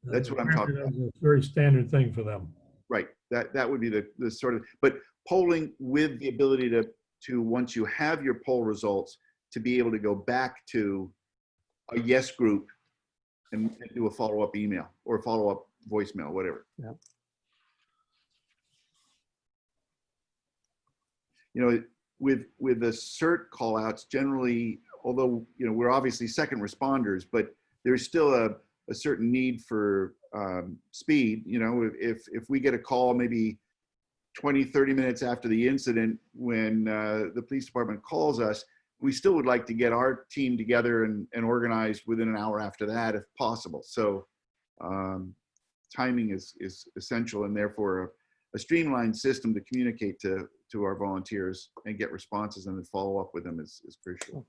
That's what I'm talking about. That's a very standard thing for them. Right. That would be the sort of, but polling with the ability to once you have your poll results, to be able to go back to a yes group and do a follow-up email or a follow-up voicemail, whatever. Yeah. With the CERT call outs, generally, although, we're obviously second responders, but there's still a certain need for speed. If we get a call maybe 20, 30 minutes after the incident, when the police department calls us, we still would like to get our team together and organized within an hour after that, if possible. So timing is essential, and therefore a streamlined system to communicate to our volunteers and get responses and then follow up with them is crucial.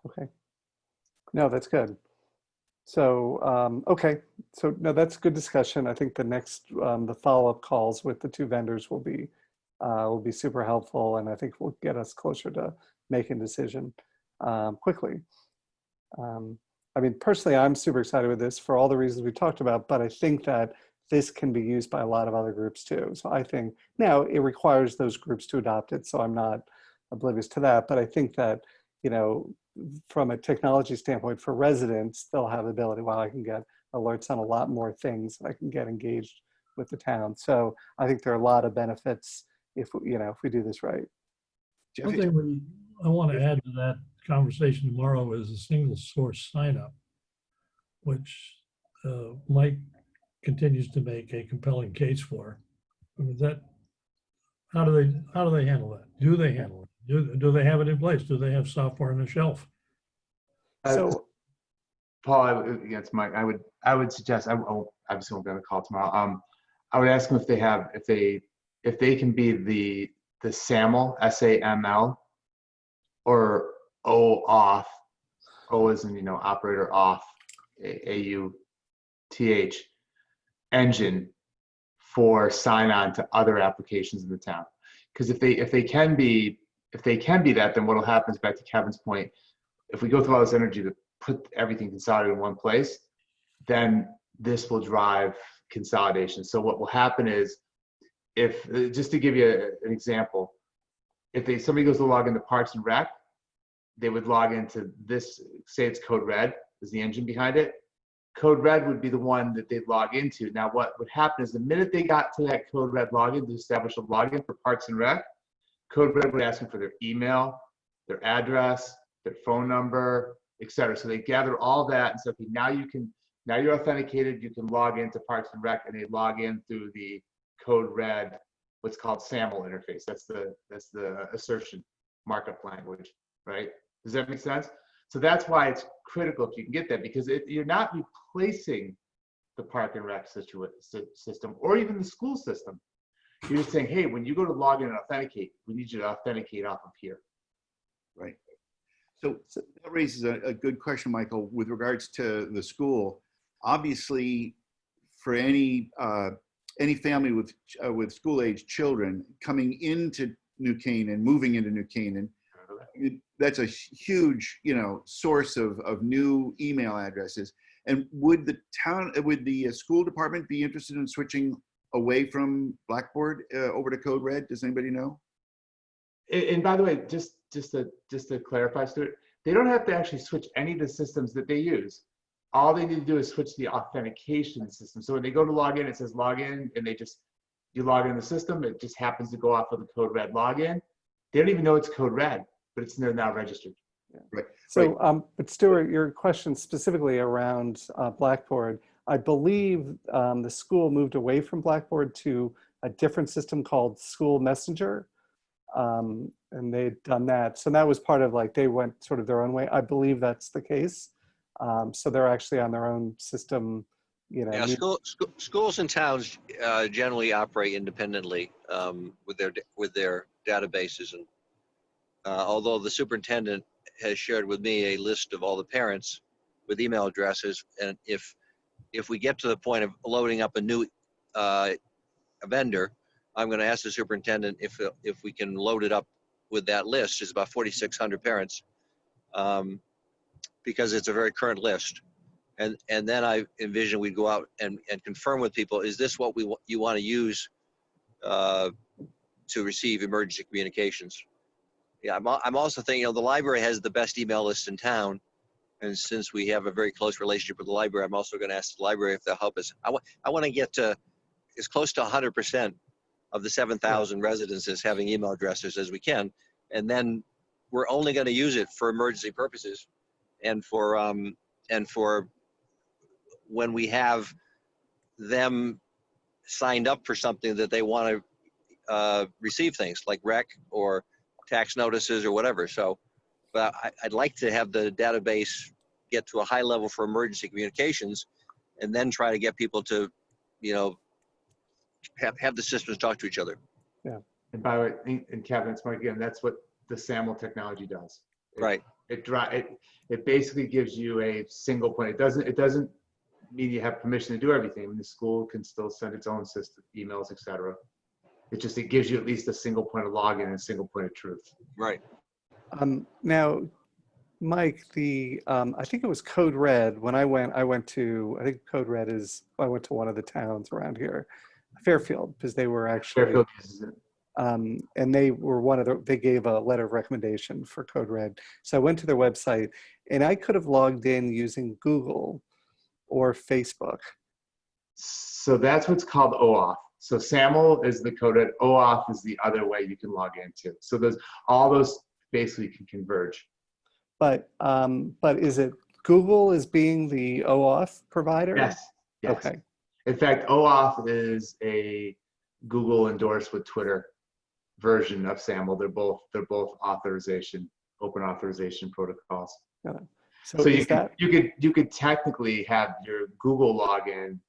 Okay. No, that's good. So, okay. So no, that's good discussion. I think the next, the follow-up calls with the 2 vendors will be super helpful. And I think will get us closer to making a decision quickly. I mean, personally, I'm super excited with this for all the reasons we talked about, but I think that this can be used by a lot of other groups too. So I think now it requires those groups to adopt it. So I'm not oblivious to that, but I think that, from a technology standpoint for residents, they'll have the ability, well, I can get alerts on a lot more things and I can get engaged with the town. So I think there are a lot of benefits if we do this right. One thing I want to add to that conversation tomorrow is a single source sign up, which Mike continues to make a compelling case for. I mean, how do they handle that? Do they handle it? Do they have it in place? Do they have software on the shelf? So Paul, against Mike, I would suggest, obviously won't get a call tomorrow. I would ask them if they can be the SAML, SAML, or OAuth, O as in, operator off, AUTH, engine for sign on to other applications in the town. Because if they can be that, then what'll happen is, back to Kevin's point, if we go through all this energy to put everything consolidated in one place, then this will drive consolidation. So what will happen is, if, just to give you an example, if somebody goes to log into Parks and Rec, they would log into this, say it's Code Red is the engine behind it. Code Red would be the one that they'd log into. Now what would happen is, the minute they got to that Code Red login to establish a login for Parks and Rec, Code Red would ask them for their email, their address, their phone number, etc. So they gather all that and say, okay, now you're authenticated, you can log into Parks and Rec, and they log in through the Code Red, what's called SAML interface. That's the assertion markup language, right? Does that make sense? So that's why it's critical if you can get that, because you're not replacing the Park and Rec system or even the school system. You're just saying, hey, when you go to log in and authenticate, we need you to authenticate off of here. Right. So that raises a good question, Michael, with regards to the school. Obviously, for any family with school-age children coming into New Canaan, moving into New Canaan, that's a huge, source of new email addresses. And would the school department be interested in switching away from Blackboard over to Code Red? Does anybody know? And by the way, just to clarify, Stuart, they don't have to actually switch any of the systems that they use. All they need to do is switch the authentication system. So when they go to log in, it says login, and you log in the system. It just happens to go off of the Code Red login. They don't even know it's Code Red, but they're now registered. Yeah. Right. So, but Stuart, your question specifically around Blackboard, I believe the school moved away from Blackboard to a different system called School Messenger. And they'd done that. So that was part of, like, they went sort of their own way. I believe that's the case. So they're actually on their own system, Yeah, schools and towns generally operate independently with their databases, and although the superintendent has shared with me a list of all the parents with email addresses, and if we get to the point of loading up a new vendor, I'm going to ask the superintendent if we can load it up with that list. It's about 4,600 parents, because it's a very current list. And then I envision we'd go out and confirm with people, is this what you want to use to receive emergency communications? Yeah, I'm also thinking, the library has the best email list in town. And since we have a very close relationship with the library, I'm also going to ask the library if they'll help us. I want to get to as close to 100% of the 7,000 residences having email addresses as we can. And then we're only going to use it for emergency purposes and for when we have them signed up for something that they want to receive things like rec or tax notices or whatever. So, but I'd like to have the database get to a high level for emergency communications, and then try to get people to, have the systems talk to each other. Yeah. And by the way, and Kevin, it's Mike again, that's what the SAML technology does. Right. It basically gives you a single point. It doesn't mean you have permission to do everything. I mean, the school can still send its own system, emails, etc. It gives you at least a single point of login and a single point of truth. Right. Now, Mike, I think it was Code Red. When I went to, I think Code Red I went to one of the towns around here, Fairfield, because they were actually, Fairfield uses it. and they were they gave a letter of recommendation for Code Red. So I went to their website, and I could have logged in using Google or Facebook. So that's what's called OAuth. So SAML is the code red. OAuth is the other way you can log into. So all those basically can converge. But is it Google as being the OAuth provider? Yes. Okay. In fact, OAuth is a Google endorsed with Twitter version of SAML. They're both open authorization protocols. Got it. So So is that, you could technically have your Google login.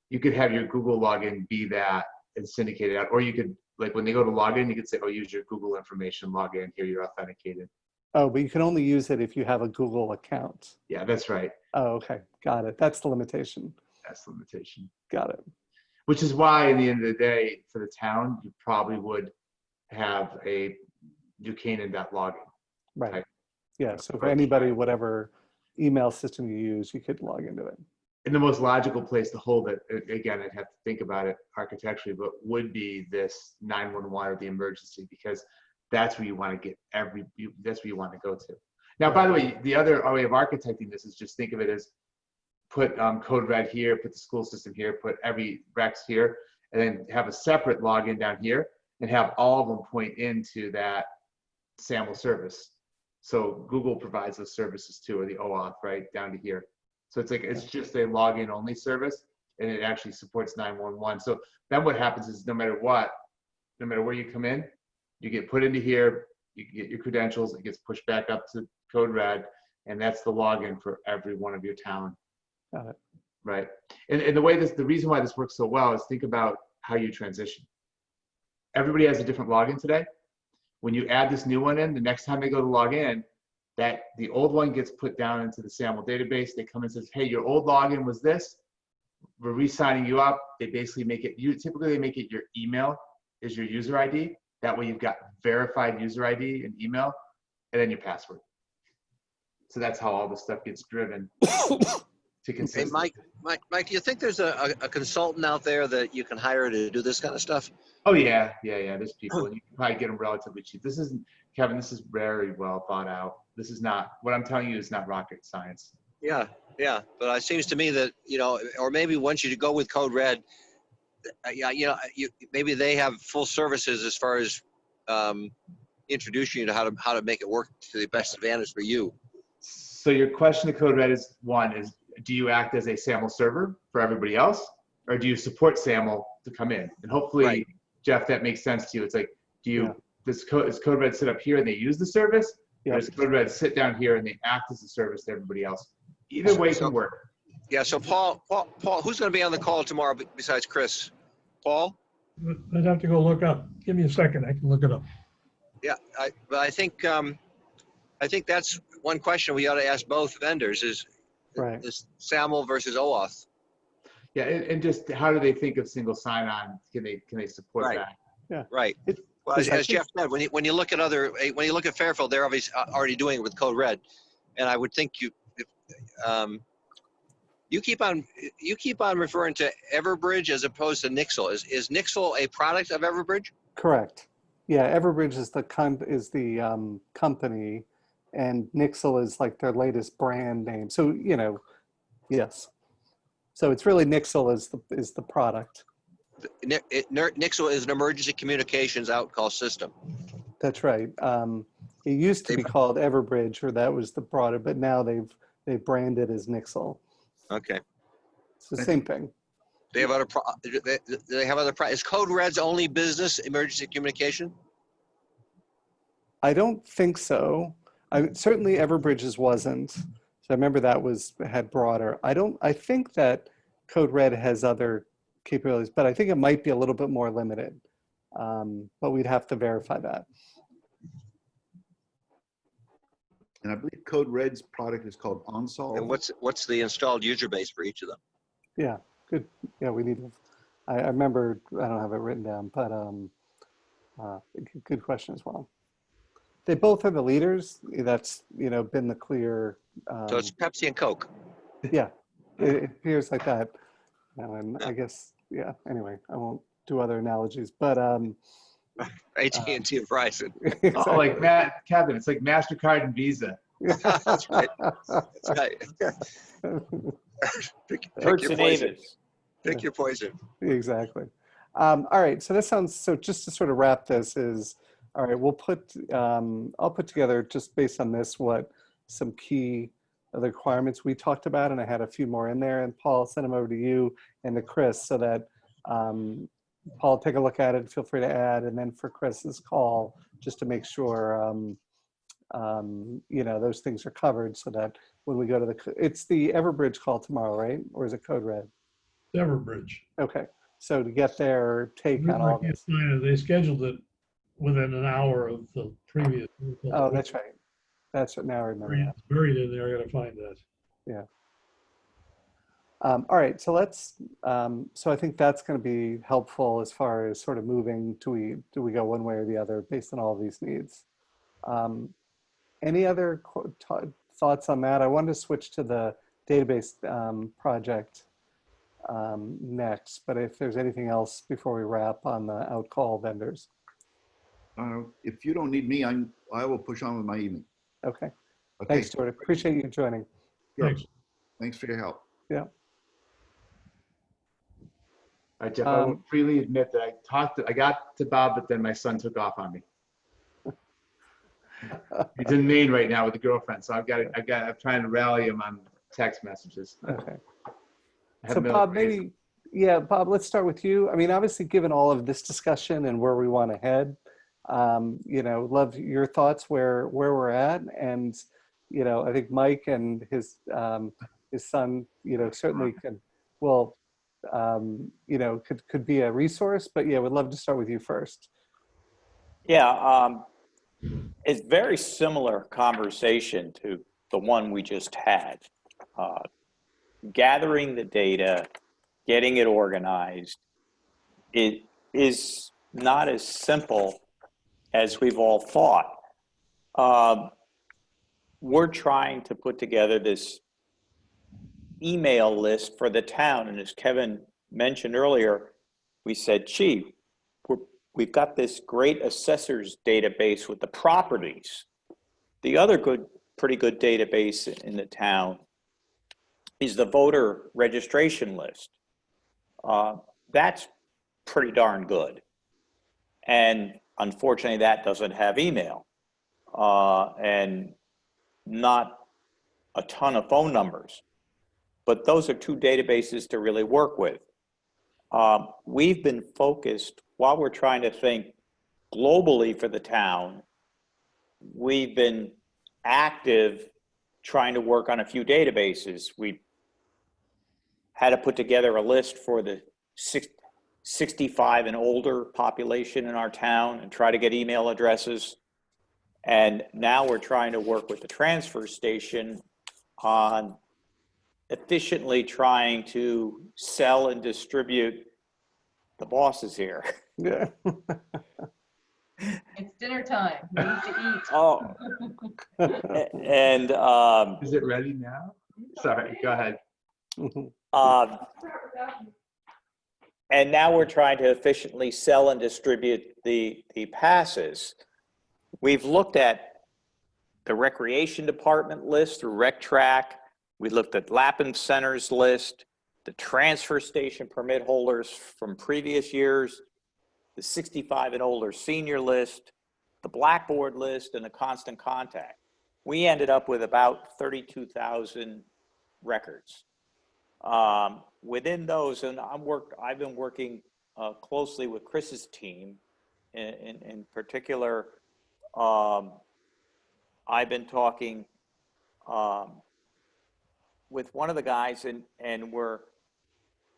You could have your Google login be that and syndicate it out, or you could, like, when they go to login, you could say, "Oh, use your Google information, log in. Here, you're authenticated." oh, but you can only use it if you have a Google account. Yeah, that's right. Oh, okay. Got it. That's the limitation. That's the limitation. Got it. Which is why, in the end of the day, for the town, you probably would have a Buchanan.login. Right. Right. Yeah. So for anybody, whatever email system you use, you could log into it. And the most logical place to hold it, again, I'd have to think about it architecturally, but would be this 911 or the emergency, because that's where you want to get that's where you want to go to. Now, by the way, the other way of architecting this is just think of it as put Code Red here, put the school system here, put every Rex here, and then have a separate login down here and have all of them point into that SAML service. So Google provides those services too, or the OAuth, right, down to here. So it's like, it's just a login only service, and it actually supports 911. So then what happens is no matter what, no matter where you come in, you get put into here, you get your credentials, it gets pushed back up to Code Red, and that's the login for every one of your town. Got it. Right. And the way the reason why this works so well is think about how you transition. Everybody has a different login today. When you add this new one in, the next time they go to log in, that the old one gets put down into the SAML database. They come and says, hey, your old login was this. We're re-signing you up. They basically make it, typically they make it your email is your user ID. That way you've got verified user ID and email, and then your password. So that's how all this stuff gets driven to Hey, consistency. Mike, do you think there's a consultant out there that you can hire to do this kind of stuff? Oh yeah. There's people, and you can probably get them relatively cheap. This isn't, Kevin, this is very well thought out. This is not, what I'm telling you is not rocket science. Yeah. But it seems to me that, or maybe once you go with Code Red, maybe they have full services as far as introducing you to how to make it work to the best advantage for you. So your question to Code Red is, one is, do you act as a SAML server for everybody else, or do you support SAML to come in? And hopefully, Right. Jeff, that makes sense to you. It's like, Yeah. is Code Red sit up here and they use the service? Yeah. Or does Code Red sit down here and they act as a service to everybody else? Either way can work. Yeah. So Paul, who's going to be on the call tomorrow besides Chris? Paul? I'd have to go look up. Give me a second. I can look it up. Yeah. But I think that's one question we ought to ask both vendors is Right. this SAML versus OAuth. Yeah, and just how do they think of single sign-on? Can they support Right. that? Right. It- Well, Because I as Jeff said, when you look at Fairfield, they're obviously already doing it with Code Red, and I would think you keep on referring to Everbridge as opposed to Nixle. Is Nixle a product of Everbridge? Correct. Yeah, Everbridge is the company, and Nixle is like their latest brand name. So yes. So it's really Nixle is the product. Nixle is an emergency communications outcall system. That's right. It used to be called Everbridge, or that was the broader, but now they've branded as Nixle. Okay. It's the same thing. They have other is Code Red's only business emergency communication? I don't think so. Certainly Everbridge's wasn't. So I remember that had broader. I think that Code Red has other capabilities, but I think it might be a little bit more limited. But we'd have to verify that. And I believe Code Red's product is called OnSolve. And what's the installed user base for each of them? Yeah, good. Yeah, we need to. I remember, I don't have it written down, but good question as well. They both are the leaders. That's, been the clear. So it's Pepsi and Coke. Yeah, it appears like that. And I guess, yeah, anyway, I won't do other analogies, but. AT&T and Verizon. Oh, like Kevin, it's like MasterCard and Visa. That's right. That's right. Pick Hertz your and poison. Avis. Pick your poison. Exactly. All right. So so just to sort of wrap this is, all right, I'll put together just based on this, what some key of the requirements we talked about, and I had a few more in there, and Paul, send them over to you and to Chris so that Paul, take a look at it, feel free to add, and then for Chris's call, just to make sure you know, those things are covered so that when we go to it's the Everbridge call tomorrow, right? Or is it Code Red? Everbridge. Okay. So to get their take on all this. They scheduled it within an hour of the previous. Oh, that's right. That's what, now I remember that. It's buried in there. I gotta find that. Yeah. All right, so let's, so I think that's going to be helpful as far as sort of moving, do we go one way or the other based on all of these needs? Any other thoughts on that? I wanted to switch to the database project next, but if there's anything else before we wrap on the outcall vendors. If you don't need me, I will push on with my evening. Okay. Okay. Thanks, Stuart. Appreciate you joining. Sure. Thanks. Thanks for your help. Yeah. All right, Jeff, I will freely admit that I got to Bob, but then my son took off on me. He's in Maine right now with a girlfriend, so I'm trying to rally him on text messages. Okay. I have So no Bob, praise. maybe, yeah, Bob, let's start with you. I mean, obviously, given all of this discussion and where we want to head, you know, love your thoughts where we're at. And, you know, I think Mike and his son, you know, certainly you know, could be a resource, but yeah, would love to start with you first. Yeah, it's very similar conversation to the one we just had. Gathering the data, getting it organized, it is not as simple as we've all thought. We're trying to put together this email list for the town, and as Kevin mentioned earlier, we said, gee, we've got this great assessors database with the properties. The other pretty good database in the town is the voter registration list. That's pretty darn good. And unfortunately, that doesn't have email and not a ton of phone numbers. But those are two databases to really work with. We've been focused, while we're trying to think globally for the town, we've been active trying to work on a few databases. We had to put together a list for the 65 and older population in our town and try to get email addresses. And now we're trying to work with the transfer station on efficiently trying to sell and distribute. The boss is here. Yeah. It's dinner time. We need to eat. Oh, and Is it ready now? Sorry, go ahead. and now we're trying to efficiently sell and distribute the passes. We've looked at the recreation department list through RecTrack. We looked at Lappin Center's list, the transfer station permit holders from previous years, the 65 and older senior list, the Blackboard list, and the constant contact. We ended up with about 32,000 records. Within those, and I've been working closely with Chris's team. In particular, I've been talking with one of the guys, and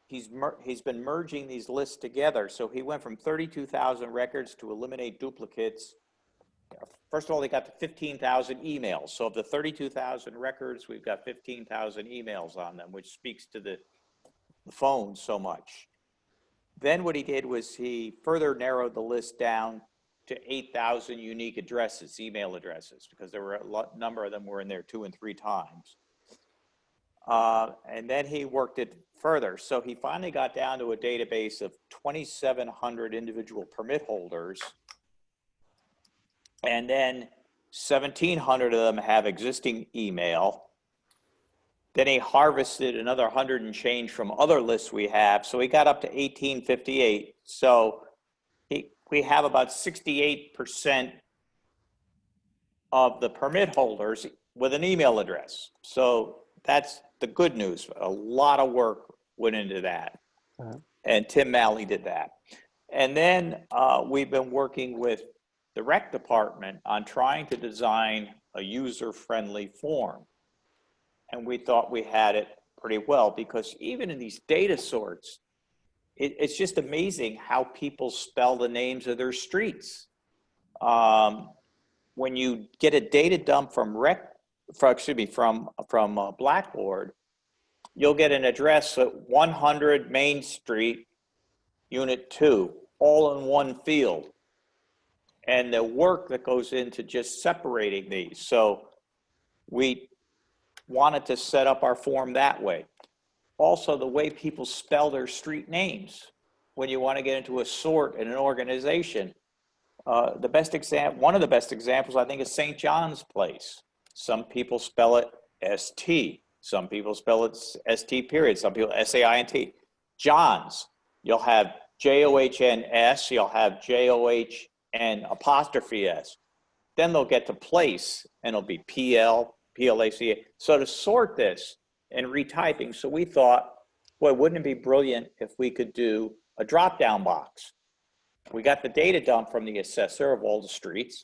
he's been merging these lists together. So he went from 32,000 records to eliminate duplicates. First of all, they got to 15,000 emails. So of the 32,000 records, we've got 15,000 emails on them, which speaks to the phone so much. Then what he did was he further narrowed the list down to 8,000 unique addresses, email addresses, because there were a number of them were in there 2 and 3 times. And then he worked it further. So he finally got down to a database of 2,700 individual permit holders. And then 1,700 of them have existing email. Then he harvested another 100 and change from other lists we have. So he got up to 1,858. So we have about 68% of the permit holders with an email address. So that's the good news. A lot of work went into that. And Tim Malley did that. And then we've been working with the rec department on trying to design a user-friendly form. And we thought we had it pretty well, because even in these data sorts, it's just amazing how people spell the names of their streets. When you get a data dump from Blackboard, you'll get an address at 100 Main Street, Unit 2, all in one field. And the work that goes into just separating these. So we wanted to set up our form that way. Also, the way people spell their street names when you want to get into a sort in an organization. One of the best examples, I think, is St. John's Place. Some people spell it ST. Some people spell it ST period. Some people SAINT. John's, you'll have JOHNS, you'll have JOHN''S. Then they'll get to place, and it'll be PL, PLACA. So to sort this and retyping, so we thought, boy, wouldn't it be brilliant if we could do a drop-down box? We got the data dump from the assessor of all the streets,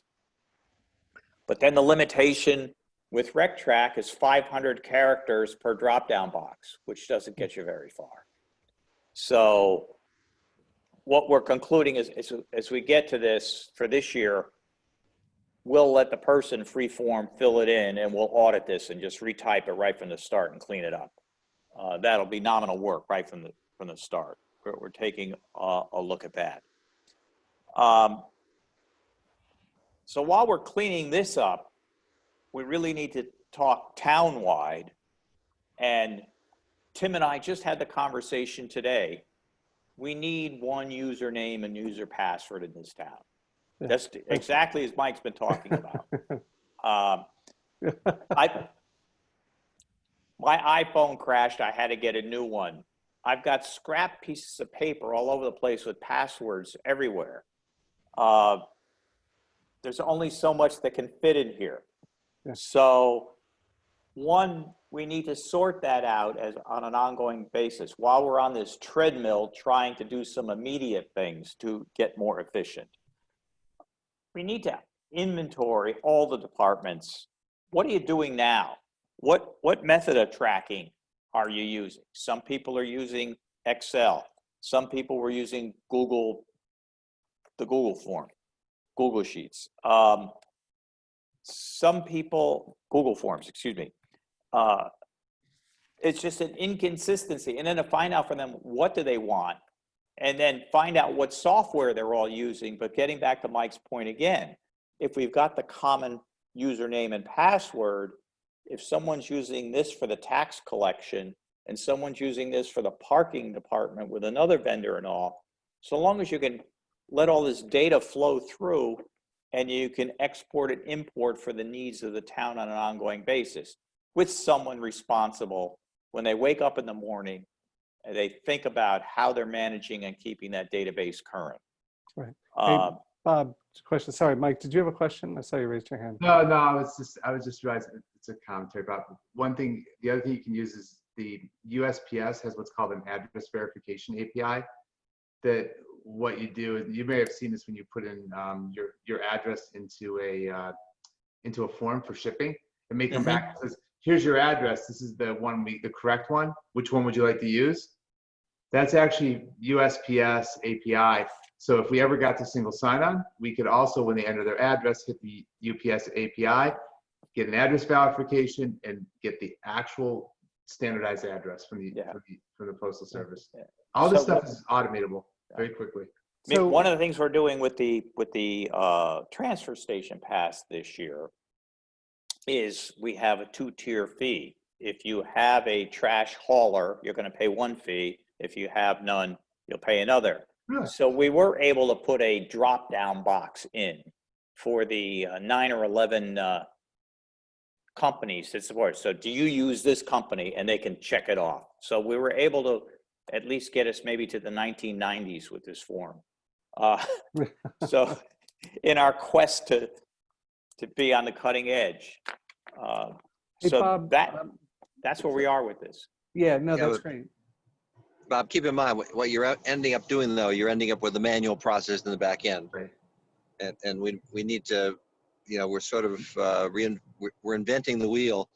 but then the limitation with RecTrack is 500 characters per drop-down box, which doesn't get you very far. So what we're concluding is as we get to this for this year, we'll let the person freeform fill it in, and we'll audit this and just retype it right from the start and clean it up. That'll be nominal work right from the start. We're taking a look at that. So while we're cleaning this up, we really need to talk town-wide. And Tim and I just had the conversation today. We need one username and user password in this town. That's exactly as Mike's been talking about. My iPhone crashed. I had to get a new one. I've got scrap pieces of paper all over the place with passwords everywhere. There's only so much that can fit in here. Yeah. So one, we need to sort that out on an ongoing basis while we're on this treadmill trying to do some immediate things to get more efficient. We need to inventory all the departments. What are you doing now? What method of tracking are you using? Some people are using Excel. Some people were using the Google form, Google Sheets. Some people, Google Forms, excuse me. It's just an inconsistency. And then to find out from them, what do they want? And then find out what software they're all using. But getting back to Mike's point again, if we've got the common username and password, if someone's using this for the tax collection and someone's using this for the parking department with another vendor and all, so long as you can let all this data flow through and you can export and import for the needs of the town on an ongoing basis with someone responsible when they wake up in the morning and they think about how they're managing and keeping that database current. Right. Hey, Bob, question. Sorry, Mike, did you have a question? I saw you raised your hand. No, I was just realizing it's a commentary about one thing. The other thing you can use is the USPS has what's called an address verification API. That what you do is, you may have seen this when you put in your address into a form for shipping. It may come back and says, here's your address. This is the correct one. Which one would you like to use? That's actually USPS API. So if we ever got to single sign-on, we could also, when they enter their address, hit the UPS API, get an address verification, and get the actual standardized address from the Postal Service. All this stuff is automatable very quickly. So one of the things we're doing with the transfer station pass this year is we have a 2-tier fee. If you have a trash hauler, you're going to pay one fee. If you have none, you'll pay another. Really? So we were able to put a drop-down box in for the 9 or 11 companies that support. So do you use this company? And they can check it off. So we were able to at least get us maybe to the 1990s with this form. So in our quest to be on the cutting edge. Hey, So Bob, that's where we are with this. Yeah, no, that's great. Bob, keep in mind what you're ending up doing, though. You're ending up with the manual process in the back end. Right. and we need to, we're sort of we're inventing the wheel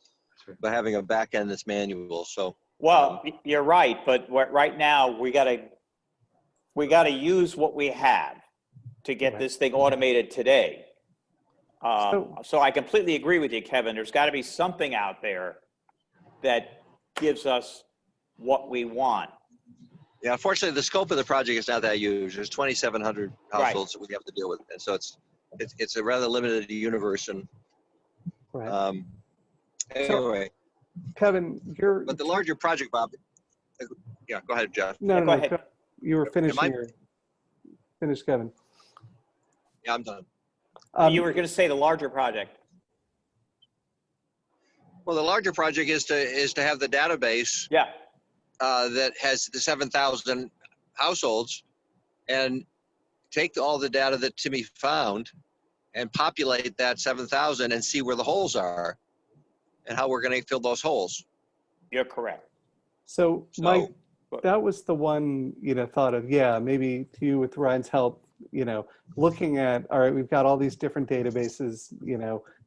by having a back end that's manual. So Well, you're right, but right now we gotta use what we have to get Right. this thing automated today. So- So I completely agree with you, Kevin. There's got to be something out there that gives us what we want. yeah, unfortunately, the scope of the project is not that huge. There's 2,700 Right. households that we have to deal with, and so it's a rather limited universe. And Right. anyway, Kevin, but the larger project, Bob. Yeah, go ahead, Jeff. no, Yeah, no, go no, ahead. you were finishing I- your, finish, Kevin. Yeah, I'm done. You were going to say the larger project. Well, the larger project is to have the database Yeah, that has the 7,000 households, and take all the data that Timmy found and populate that 7,000 and see where the holes are and how we're going to fill those holes. you're correct. So, So- Mike, that was the one, thought of, yeah, maybe to you with Ryan's help, looking at, all right, we've got all these different databases,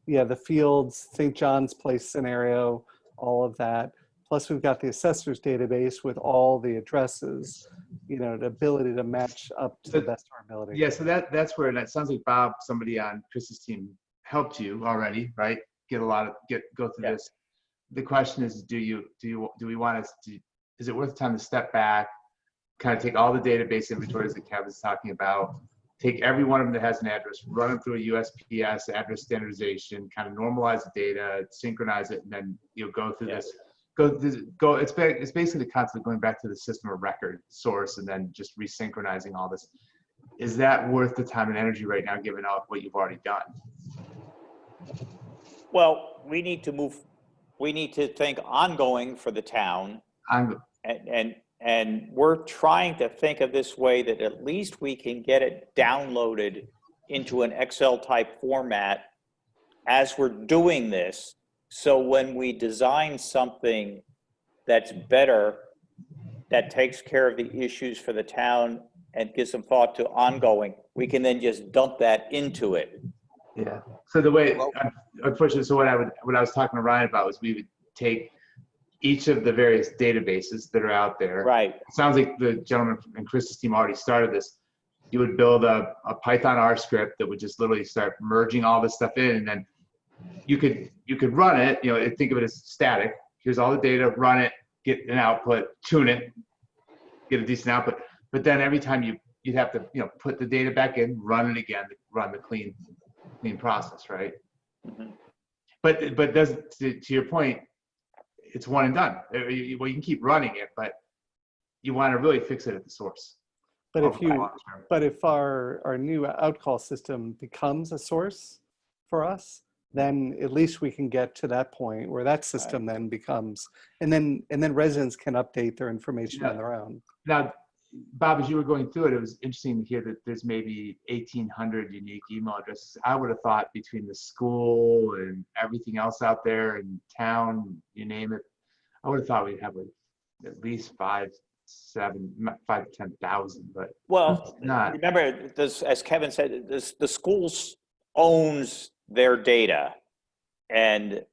the Fields, St. John's Place scenario, all of that. Plus we've got the assessors database with all the addresses, the ability to match up to the best of our ability. Yeah, so that's where, and it sounds like Bob, somebody on Chris's team, helped you already, right? Go through Yeah. this. The question is, do we want us to? Is it worth the time to step back, kind of take all the database inventories that Kevin's talking about, take every one of them that has an address, run them through a USPS address standardization, kind of normalize the data, synchronize it, and then go through Yeah. this. It's basically the concept of going back to the system of record source and then just resynchronizing all this. Is that worth the time and energy right now, given out what you've already done? Well, we need to think ongoing for the town. And we're trying to think of this way that at least we can get it downloaded into an Excel type format as we're doing this. So when we design something that's better, that takes care of the issues for the town and gives some thought to ongoing, we can then just dump that into it. Yeah. So the way, unfortunately, so what I was talking to Ryan about was we would take each of the various databases that are out there. Right. It sounds like the gentleman in Chris's team already started this. You would build a Python R script that would just literally start merging all this stuff in, and then you could run it. Think of it as static. Here's all the data. Run it. Get an output. Tune it. Get a decent output. But then every time you'd have to put the data back in, run it again, run the clean process, right? Mhm. But does to your point, it's one and done. Well, you can keep running it, but you want to really fix it at the source. But Long term. if our new outcall system becomes a source for us, then at least we can get to that point where that system then becomes, and then residents can update their information on their own. Now, Bob, as you were going through it, it was interesting to hear that there's maybe 1,800 unique email addresses. I would have thought between the school and everything else out there in town, you name it, I would have thought we'd have at least 5,000 to 10,000, but Well, not. remember this, as Kevin said, the schools owns their data, and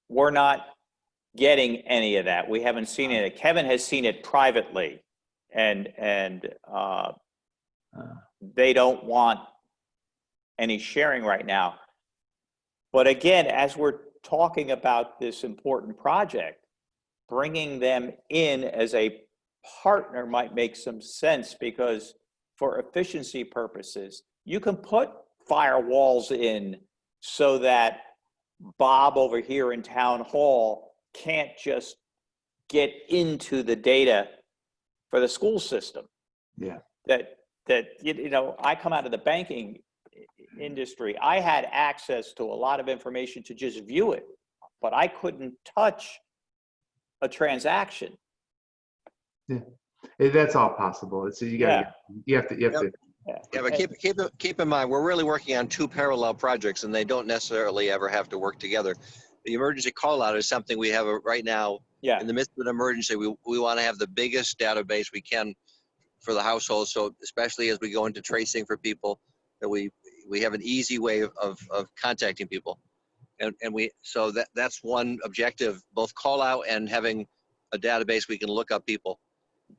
we're not getting any of that. We haven't seen it. Kevin has seen it privately, and they don't want any sharing right now. But again, as we're talking about this important project, bringing them in as a partner might make some sense, because for efficiency purposes, you can put firewalls in so that Bob over here in town hall can't just get into the data for the school system. Yeah. That I come out of the banking industry. I had access to a lot of information to just view it, but I couldn't touch a transaction. Yeah, that's all possible. So you have to. Yeah, but keep in mind, we're really working on two parallel projects, and they don't necessarily ever have to work together. The emergency call out is something we have right now. Yeah. In the midst of an emergency, we want to have the biggest database we can for the household. So especially as we go into tracing for people, that we have an easy way of contacting people. And so that's one objective, both call out and having a database we can look up people.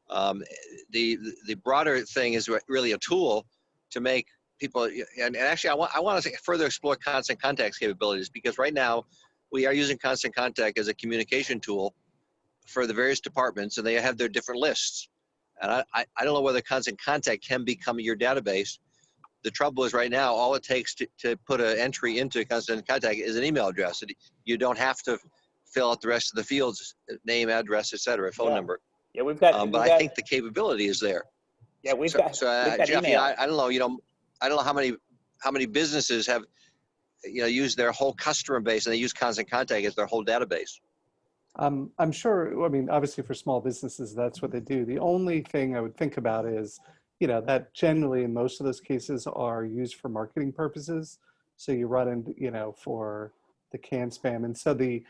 The broader thing is really a tool to make people, and actually I want to further explore constant contacts capabilities, because right now we are using constant contact as a communication tool for the various departments, and they have their different lists. And I don't know whether constant contact can become your database. The trouble is right now, all it takes to put an entry into constant contact is an email address. You don't have to fill out the rest of the fields, name, address, et cetera, phone Yeah. number. Yeah, we've got. But I think the capability is there. Yeah, we've So got Jeff, email. I don't know, I don't know how many businesses have, used their whole customer base and they use constant contact as their whole database. I'm sure, I mean, obviously for small businesses, that's what they do. The only thing I would think about is, that generally in most of those cases are used for marketing purposes. So you run in, for the can spam. And so the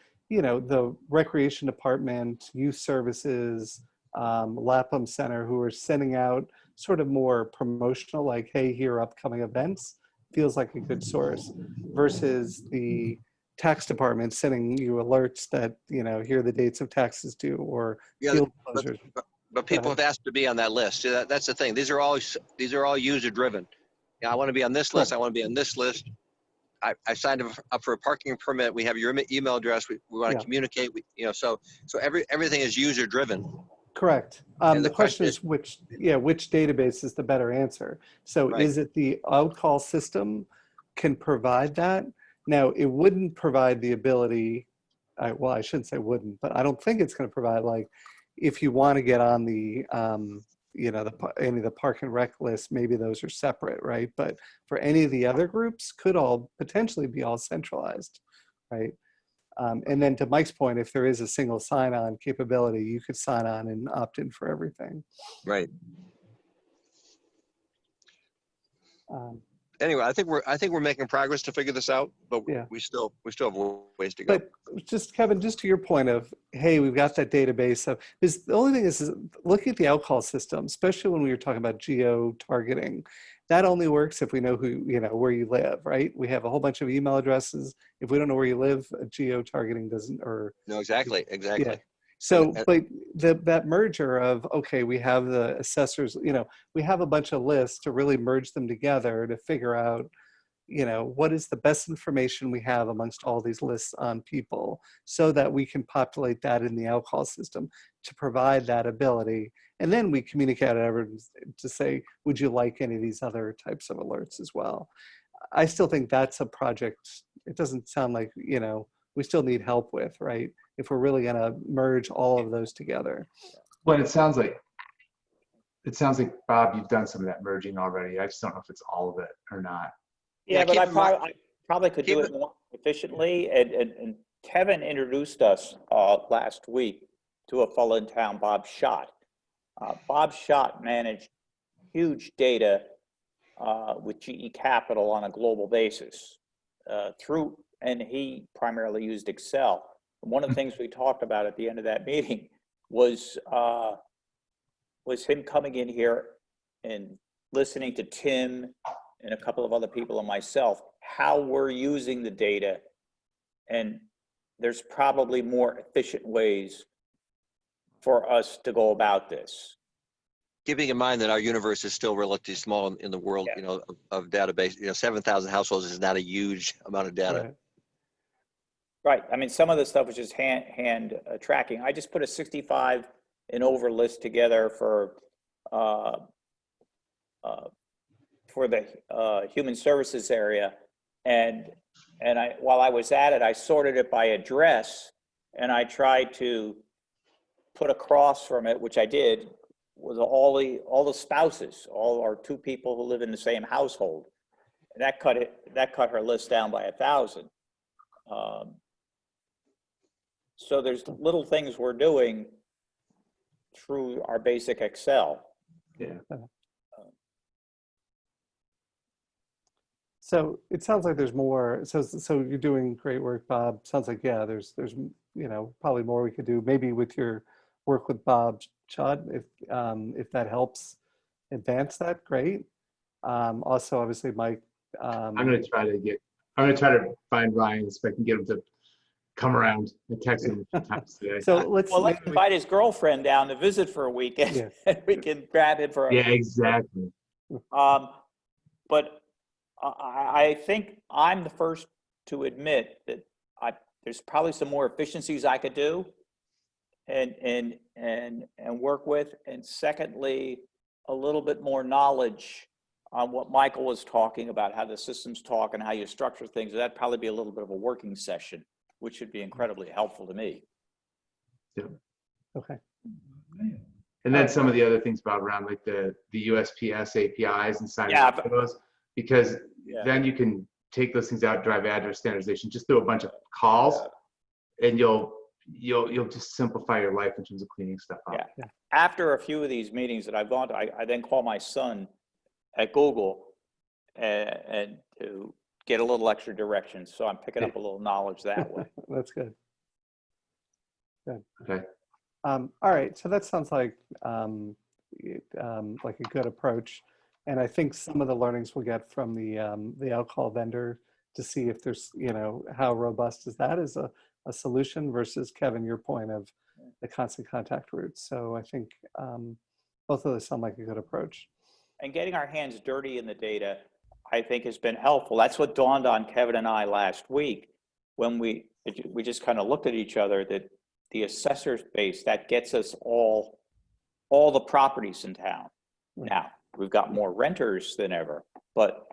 recreation department, youth services, Lapham Center, who are sending out sort of more promotional, like, hey, here are upcoming events, feels like a good source, versus the tax department sending you alerts that, here are the dates of taxes due, or field closures. But people have asked to be on that list. See, that's the thing. These are all user driven. I want to be on this list. I want to be on this list. I signed up for a parking permit. We have your email address. We want to communicate. So everything is user driven. Correct. And The question is which database is the better answer. So Right. Is it the Outcall system can provide that? Now, it wouldn't provide the ability, well, I shouldn't say wouldn't, but I don't think it's going to provide, like, if you want to get on the, any of the park and rec list, maybe those are separate, right? But for any of the other groups, could all potentially be all centralized, right? And then to Mike's point, if there is a single sign-on capability, you could sign on and opt in for everything. Right. Um, Anyway, I think we're making progress to figure this out, but Yeah. we still have ways to go. But just, Kevin, just to your point of, hey, we've got that database of, is the only thing is looking at the Outcall system, especially when we were talking about geo-targeting, that only works if we know where you live, right? We have a whole bunch of email addresses. If we don't know where you live, geo-targeting doesn't, or No, exactly. yeah. So, And- but that merger of, okay, we have the assessors, we have a bunch of lists to really merge them together to figure out, what is the best information we have amongst all these lists on people, so that we can populate that in the Outcall system to provide that ability. And then we communicate over to say, would you like any of these other types of alerts as well? I still think that's a project. It doesn't sound like, we still need help with, right? If we're really going to merge all of those together. Well, it sounds like, Bob, you've done some of that merging already. I just don't know if it's all of it or not. Yeah, Yeah, but keep I in mind- probably could do it more efficiently. And Kevin introduced us last week to a fellow in town, Bob Schott. Bob Schott managed huge data with GE Capital on a global basis and he primarily used Excel. One of the things we talked about at the end of that meeting was him coming in here and listening to Tim and a couple of other people and myself, how we're using the data. And there's probably more efficient ways for us to go about this. Keeping in mind that our universe is still relatively small in the world, of database, 7,000 households is not a huge amount of data. Right. Right. I mean, some of the stuff is just hand tracking. I just put a 65 and over list together for the human services area, and while I was at it, I sorted it by address, and I tried to put across from it, which I did, was all the spouses, all our 2 people who live in the same household, and that cut her list down by 1,000. So there's little things we're doing through our basic Excel. Yeah. So it sounds like there's more. So you're doing great work, Bob. Sounds like, yeah, there's probably more we could do, maybe with your work with Bob Schott, if that helps advance that, great. Also, obviously, Mike. I'm gonna try to find Ryan so I can get him to come around and text him a few times today. So let's. Well, let's maybe we- invite his girlfriend down to visit for a weekend. Yeah. And we can grab him for a Yeah, exactly. But I think I'm the first to admit that there's probably some more efficiencies I could do and work with. And secondly, a little bit more knowledge on what Michael was talking about, how the systems talk and how you structure things. That'd probably be a little bit of a working session, which would be incredibly helpful to me. Okay. And then some of the other things, Bob, around like the USPS APIs and signing Yeah, up for those, because Yeah. then you can take those things out, drive address standardization, just do a bunch of calls, and you'll just simplify your life in terms of cleaning stuff up. Yeah. After a few of these meetings that I've gone to, I then call my son at Google and to get a little extra direction. So I'm picking up a little knowledge that way. That's good. Good. Okay. All right. So that sounds like a good approach. And I think some of the learnings we'll get from the alcohol vendor to see if there's, how robust is that as a solution versus, Kevin, your point of the constant contact routes. So I think both of those sound like a good approach. And getting our hands dirty in the data, I think, has been helpful. That's what dawned on Kevin and I last week when we just kind of looked at each other, that the assessor's base, that gets us all the properties in town. Now, we've got more renters than ever, but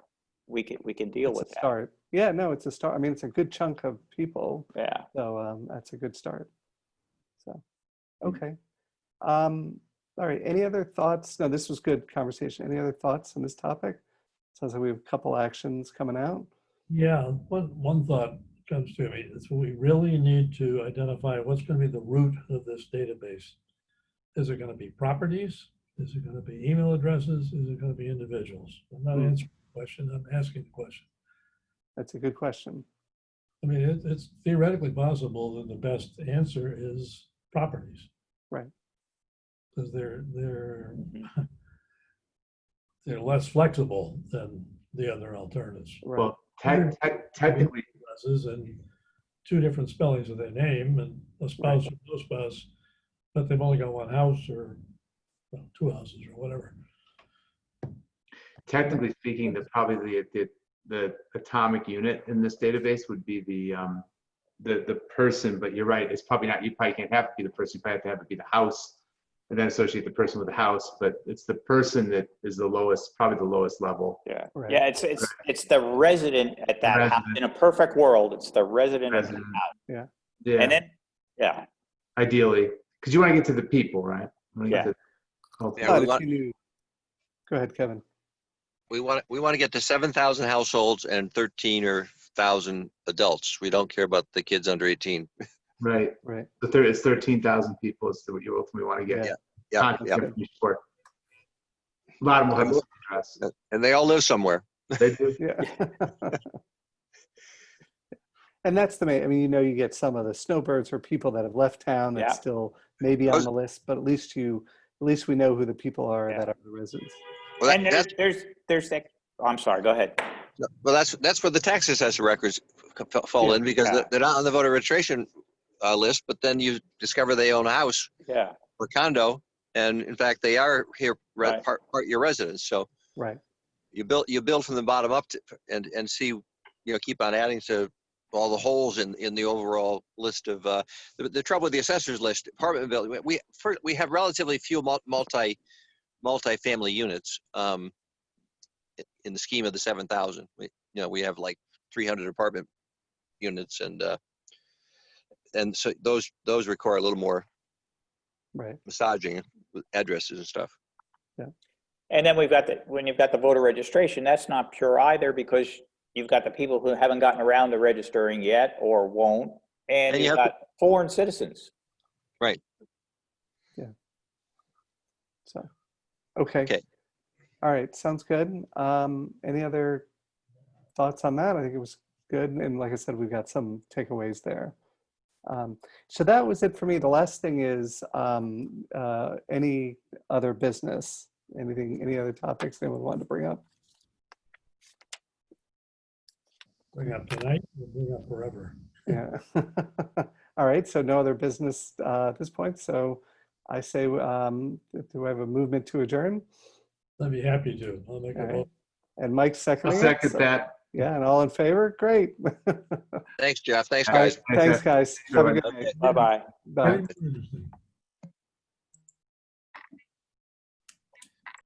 we can deal It's with a that. start. Yeah, no, it's a start. I mean, it's a good chunk of people. Yeah. So that's a good start. So, okay. All right. Any other thoughts? No, this was good conversation. Any other thoughts on this topic? Sounds like we have a couple actions coming out. Yeah, one thought comes to me is we really need to identify what's going to be the root of this database. Is it going to be properties? Is it going to be email addresses? Is it going to be individuals? I'm not answering the question, I'm asking the question. That's a good question. I mean, it's theoretically possible that the best answer is properties. Right. Because they're less flexible than the other alternatives. Right. Well, technically, Addresses and two different spellings of their name and a spouse or no spouse, but they've only got one house or two houses or whatever. technically speaking, probably the atomic unit in this database would be the person, but you're right, it's probably not, you probably can't have it be the person, you probably have to have it be the house, and then associate the person with the house, but it's the person that is the lowest, probably the lowest level. Yeah. Right. Yeah. It's the resident at that house. Resident. In a perfect world, it's the resident at that Resident. house. Yeah, And then, yeah. ideally, because you want to get to the people, right? You wanna get Yeah. to- okay. Yeah, But we if want- you knew- Go ahead, Kevin. We want to get to 7,000 households and 13,000 adults. We don't care about the kids under 18. Right. Right. It's 13,000 people is what you ultimately want to get. Yeah. Yeah, Contact yeah. information for. A lot of them will have the same address. And they all live somewhere. They do. Yeah. And that's the main, I mean, you get some of the snowbirds or people that have left town Yeah. that's still maybe on the list, but at least we know who the people are Yeah. that are the residents. Well, And there's that, I'm sorry, go ahead. well, that's where the tax assessor records fall in, because Yeah. they're not on the voter registration list, but then you discover they own a house Yeah. or condo, and in fact, they are here Right. part your residence. So Right. you build from the bottom up and see, keep on adding to all the holes in the overall list of the trouble with the assessor's list. Apartment building, we have relatively few multi-family units in the scheme of the 7,000. We have like 300 apartment units, and so those require a little more Right. massaging with addresses and stuff. And then when you've got the voter registration, that's not pure either, because you've got the people who haven't gotten around to registering yet or won't, and And you you've have got foreign citizens. So, okay. Okay. All right. Sounds good. Any other thoughts on that? I think it was good. And like I said, we've got some takeaways there. So that was it for me. The last thing is any other business, any other topics anyone wanted to bring up? Bring up tonight, or bring up forever. Yeah. All right, so no other business at this point. So I say, do I have a movement to adjourn? I'd be happy to. I'll make All a right. vote. And Mike I'll seconding it. second So- that. Yeah, and all in favor? Great. Thanks, Jeff. Thanks, All right, guys. thanks, guys. Have a good Okay. Bye-bye. bye. Very interesting.